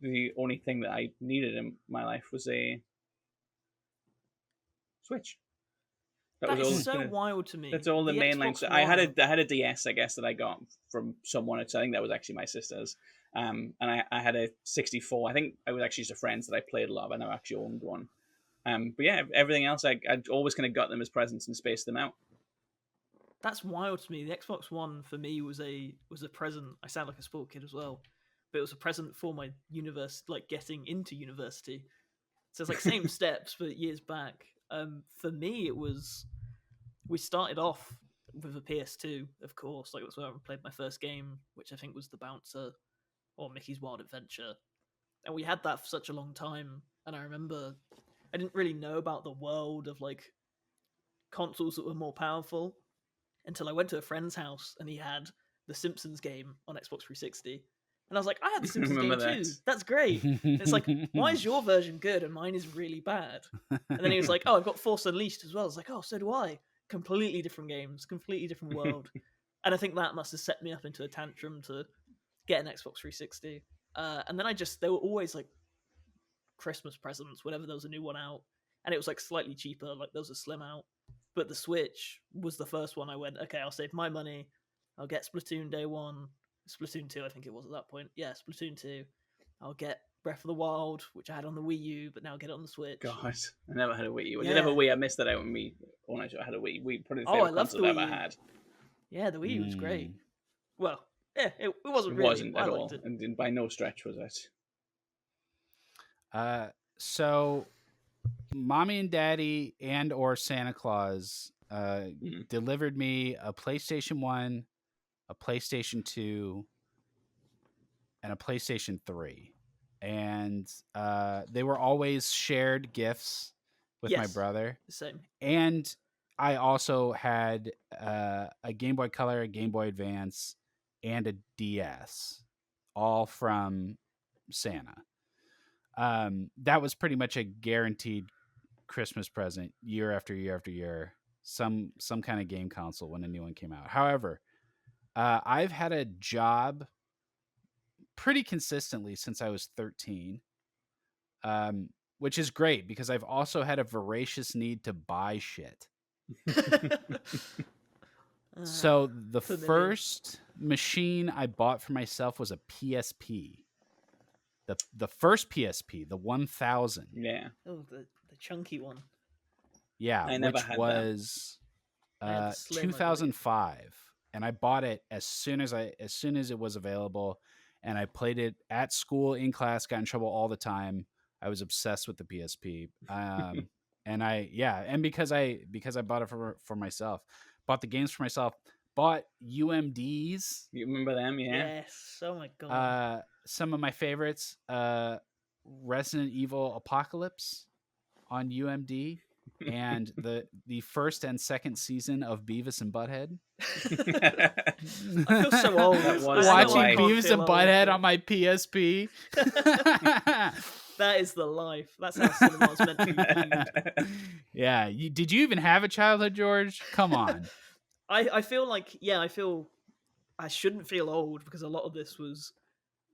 S3: the only thing that I needed in my life was a Switch. That
S2: That
S3: was
S2: is
S3: all.
S2: so wild to me.
S3: That's all the mainline.
S2: Xbox
S3: So I had
S2: One.
S3: a DS, I guess, that I got from someone. I think that was actually my sister's. And I had a 64. I think I was actually just a friend's that I played a lot of. I never actually owned one. But yeah, everything else, I'd always kind of got them as presents and spaced them out.
S2: That's wild to me. The Xbox One for me was a present. I sound like a sport kid as well, but it was a present for my like getting into university. So it's like same steps, but years back. For me, it was we started off with a PS2, of course. Like that's where I played my first game, which I think was The Bouncer or Mickey's Wild Adventure, and we had that for such a long time. And I remember I didn't really know about the world of like consoles that were more powerful until I went to a friend's house and he had the Simpsons game on Xbox 360. And I was like, I had the Simpsons game too. That's great. And it's like, why is your version good and mine is really bad? And then he was like, oh, I've got Force Unleashed as well. I was like, oh, so do I. Completely different games, completely different world. And I think that must have set me up into a tantrum to get an Xbox 360. And then they were always like Christmas presents whenever there was a new one out. And it was like slightly cheaper, like there was a Slim out. But the Switch was the first one I went, okay, I'll save my money. I'll get Splatoon day one. Splatoon 2, I think it was at that point. Yeah, Splatoon 2. I'll get Breath of the Wild, which I had on the Wii U, but now get it on the Switch.
S3: God, I never had a Wii U. I
S2: Yeah.
S3: did have a Wii. I missed that out when I had a Wii. Wii probably the
S2: Oh, I
S3: favorite
S2: loved
S3: console
S2: the
S3: I
S2: Wii
S3: ever
S2: U.
S3: had.
S2: Yeah, the Wii U was great. Well, yeah, it
S3: It
S2: wasn't really.
S3: wasn't
S2: I
S3: at
S2: liked
S3: all,
S2: it.
S3: and by no stretch was it.
S1: So mommy and daddy and or Santa Claus delivered me a PlayStation 1, a PlayStation 2, and a PlayStation 3. And they were always shared gifts with my
S2: Yes.
S1: brother.
S2: The same.
S1: And I also had a Game Boy Color, a Game Boy Advance, and a DS, all from Santa. That was pretty much a guaranteed Christmas present year after year after year. Some kind of game console when a new one came out. However, I've had a job pretty consistently since I was 13, which is great because I've also had a voracious need to buy shit. So the
S2: familiar.
S1: first machine I bought for myself was a PSP. The first PSP, the 1000.
S3: Yeah.
S2: Oh, the chunky one.
S1: Yeah,
S3: I never
S1: which
S3: had that.
S1: was
S2: I had the Slim, I believe.
S1: 2005, and I bought it as soon as it was available, and I played it at school in class. Got in trouble all the time. I was obsessed with the PSP, and because I bought it for myself, bought the games for myself, bought UMDs.
S3: You remember them? Yeah.
S2: Yes. Oh my god.
S1: Some of my favorites, Resident Evil Apocalypse on UMD. And the first and second season of Beavis and Butthead.
S2: I feel so old.
S3: That was
S1: Watching
S3: life.
S1: Beavis and Butthead on my PSP.
S2: That is the life. That's how cinema's meant to be viewed.
S1: Yeah. Did you even have a childhood, George? Come on.
S2: I feel like, I shouldn't feel old because a lot of this was,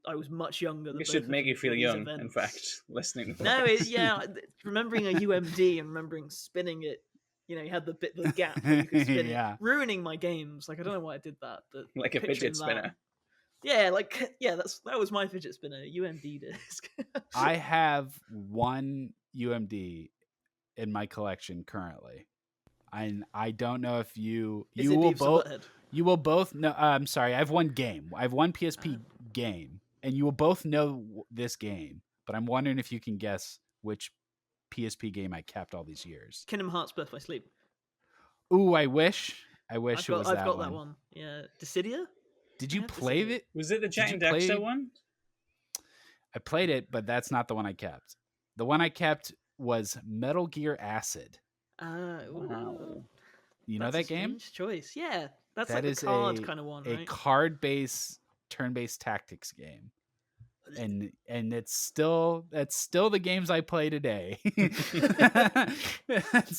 S2: I was much younger than
S3: It should
S2: both
S3: make
S2: of
S3: you feel
S2: these
S3: young,
S2: events.
S3: in fact, listening.
S2: No, remembering a UMD and remembering spinning it, you had the gap where you could spin
S1: Yeah.
S2: it, ruining my games. Like, I don't know why I did that, but
S3: Like a
S2: picturing
S3: fidget spinner.
S2: That was my fidget spinner, UMD disc.
S1: I have one UMD in my collection currently. I don't know if you
S2: Is
S1: will
S2: it Beavis and
S1: both
S2: Butthead?
S1: you will both know. I'm sorry, I have one game. I have one PSP game, and you will both know this game. But I'm wondering if you can guess which PSP game I kept all these years.
S2: Kingdom Hearts Birth by Sleep.
S1: Ooh, I wish it was
S2: I've
S1: that
S2: got
S1: one.
S2: that one. Yeah, Dissidia.
S1: Did you
S2: I have to
S1: play
S2: say-
S1: it?
S3: Was it the Jack
S1: you
S3: and Dexter
S1: play-
S3: one?
S1: I played it, but that's not the one I kept. The one I kept was Metal Gear Acid.
S3: Wow.
S1: You know
S2: That's
S1: that
S2: a
S1: game?
S2: strange choice. Yeah, that's
S1: That
S2: like
S1: is
S2: a card kind of one,
S1: a
S2: right?
S1: card-based, turn-based tactics game, and that's still the games I play today. It's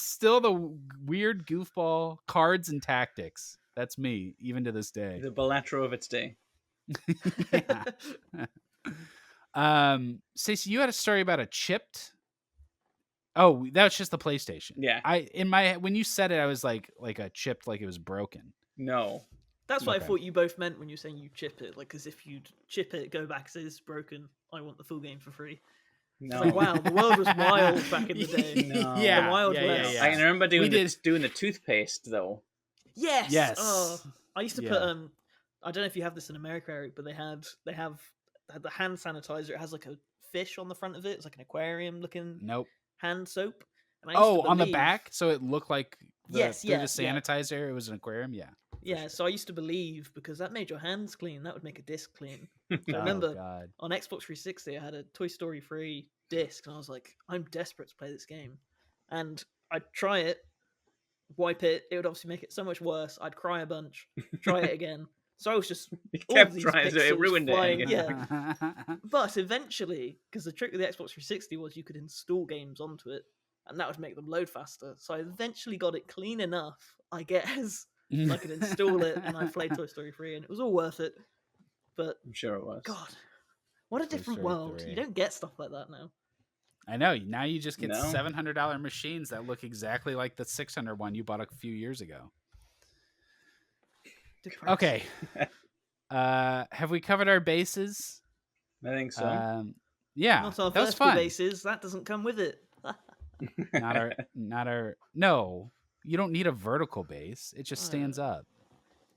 S1: still the weird goofball cards and tactics. That's me, even to this day.
S3: The Balatro of its day.
S1: Stacey, you had a story about a chipped Oh, that's just the PlayStation.
S3: Yeah.
S1: When you said it, I was like a chipped, like it was broken.
S3: No.
S2: That's what
S1: Okay.
S2: I thought you both meant when you were saying you chip it, like as if you'd chip it, go back, say this is broken, I want the full game for free.
S3: No.
S2: It's like, wow, the world was wild back in the day.
S3: No.
S1: Yeah,
S2: The Wild
S1: yeah,
S2: West.
S1: yeah,
S3: I
S1: yeah.
S3: remember doing
S1: We
S3: the toothpaste though.
S2: Yes.
S1: Yes.
S2: Oh, I used to
S1: Yeah.
S2: put I don't know if you have this in America, Eric, but they have the hand sanitizer. It has like a fish on the front of it. It's like an aquarium looking
S1: Nope.
S2: hand soap. And I used to
S1: On the
S2: believe-
S1: back, so it looked like through the
S2: yeah.
S1: sanitizer, it was an aquarium. Yeah.
S2: Yeah,
S1: sure.
S2: so I used to believe because that made your hands clean, that would make a disc clean. So I
S1: Oh,
S2: remember
S1: God.
S2: on Xbox 360, I had a Toy Story 3 disc, and I was like, I'm desperate to play this game. And I'd try it, wipe it, it would obviously make it so much worse. I'd cry a bunch, try it again. So I was just
S3: You
S2: all
S3: kept
S2: these
S3: trying, so it
S2: pixels
S3: ruined
S2: flying,
S3: it.
S2: yeah. But eventually, because the trick with the Xbox 360 was you could install games onto it, and that would make them load faster. So I eventually got it clean enough, I guess, so I could install it, and I played Toy Story 3, and it was all worth it. But
S3: I'm sure it was.
S2: God, what a
S1: Toy
S2: different
S1: Story
S2: world!
S1: 3.
S2: You don't get stuff like that now.
S1: I know. Now you just get
S3: No.
S1: $700 machines that look exactly like the $600 one you bought a few years ago.
S2: Depressing.
S1: Okay. Have we covered our bases?
S3: I think so.
S1: Yeah,
S2: Not our
S1: that was
S2: vertical
S1: fun.
S2: bases. That doesn't come with it.
S1: Not our. No, you don't need a vertical base. It just stands up.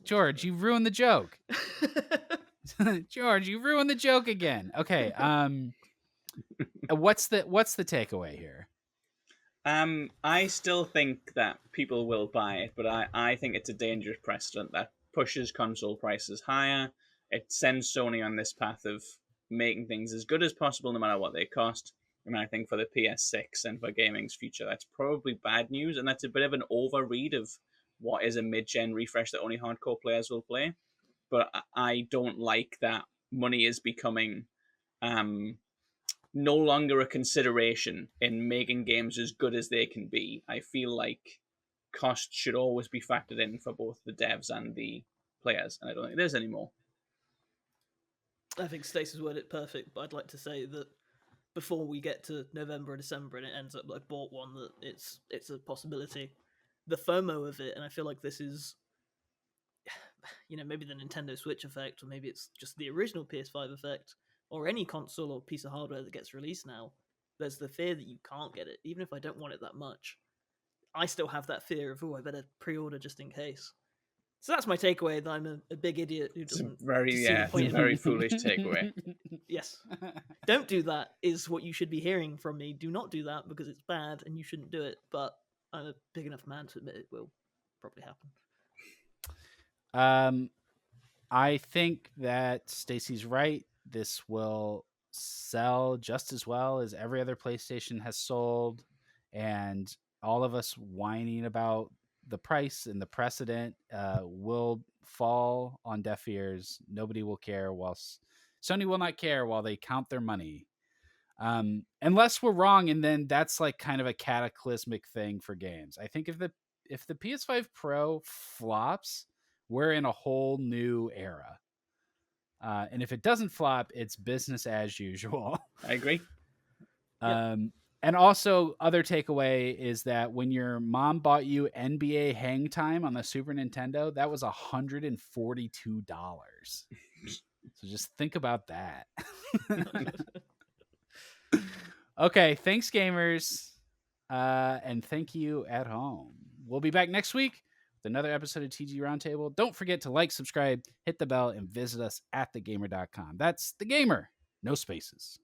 S1: George, you ruined the joke. George, you ruined the joke again. Okay. What's the takeaway here?
S3: I still think that people will buy it, but I think it's a dangerous precedent that pushes console prices higher. It sends Sony on this path of making things as good as possible no matter what they cost. And I think for the PS6 and for gaming's future, that's probably bad news, and that's a bit of an overread of what is a mid-gen refresh that only hardcore players will play. But I don't like that money is becoming no longer a consideration in making games as good as they can be. I feel like cost should always be factored in for both the devs and the players, and I don't think it is anymore.
S2: I think Stacey's worded it perfect, but I'd like to say that before we get to November or December and it ends up like bought one, that it's a possibility. The FOMO of it, and I feel like this is, maybe the Nintendo Switch effect, or maybe it's just the original PS5 effect, or any console or piece of hardware that gets released now. There's the fear that you can't get it, even if I don't want it that much. I still have that fear of, I better pre-order just in case. So that's my takeaway, that I'm a big idiot who doesn't
S3: It's a very,
S2: see the point in it.
S3: very foolish takeaway.
S2: Yes. Don't do that is what you should be hearing from me. Do not do that because it's bad and you shouldn't do it. But I'm a big enough man to admit it will probably happen.
S1: I think that Stacey's right. This will sell just as well as every other PlayStation has sold, and all of us whining about the price and the precedent will fall on deaf ears. Nobody will care, whilst Sony will not care while they count their money. Unless we're wrong, and then that's like kind of a cataclysmic thing for games. I think if the PS5 Pro flops, we're in a whole new era. And if it doesn't flop, it's business as usual.
S3: I agree.
S1: And also, other takeaway is that when your mom bought you NBA Hang Time on the Super Nintendo, that was $142. So just think about that. Okay, thanks, gamers. And thank you at home. We'll be back next week with another episode of TG Roundtable. Don't forget to like, subscribe, hit the bell, and visit us at thegamer.com. That's The Gamer, no spaces.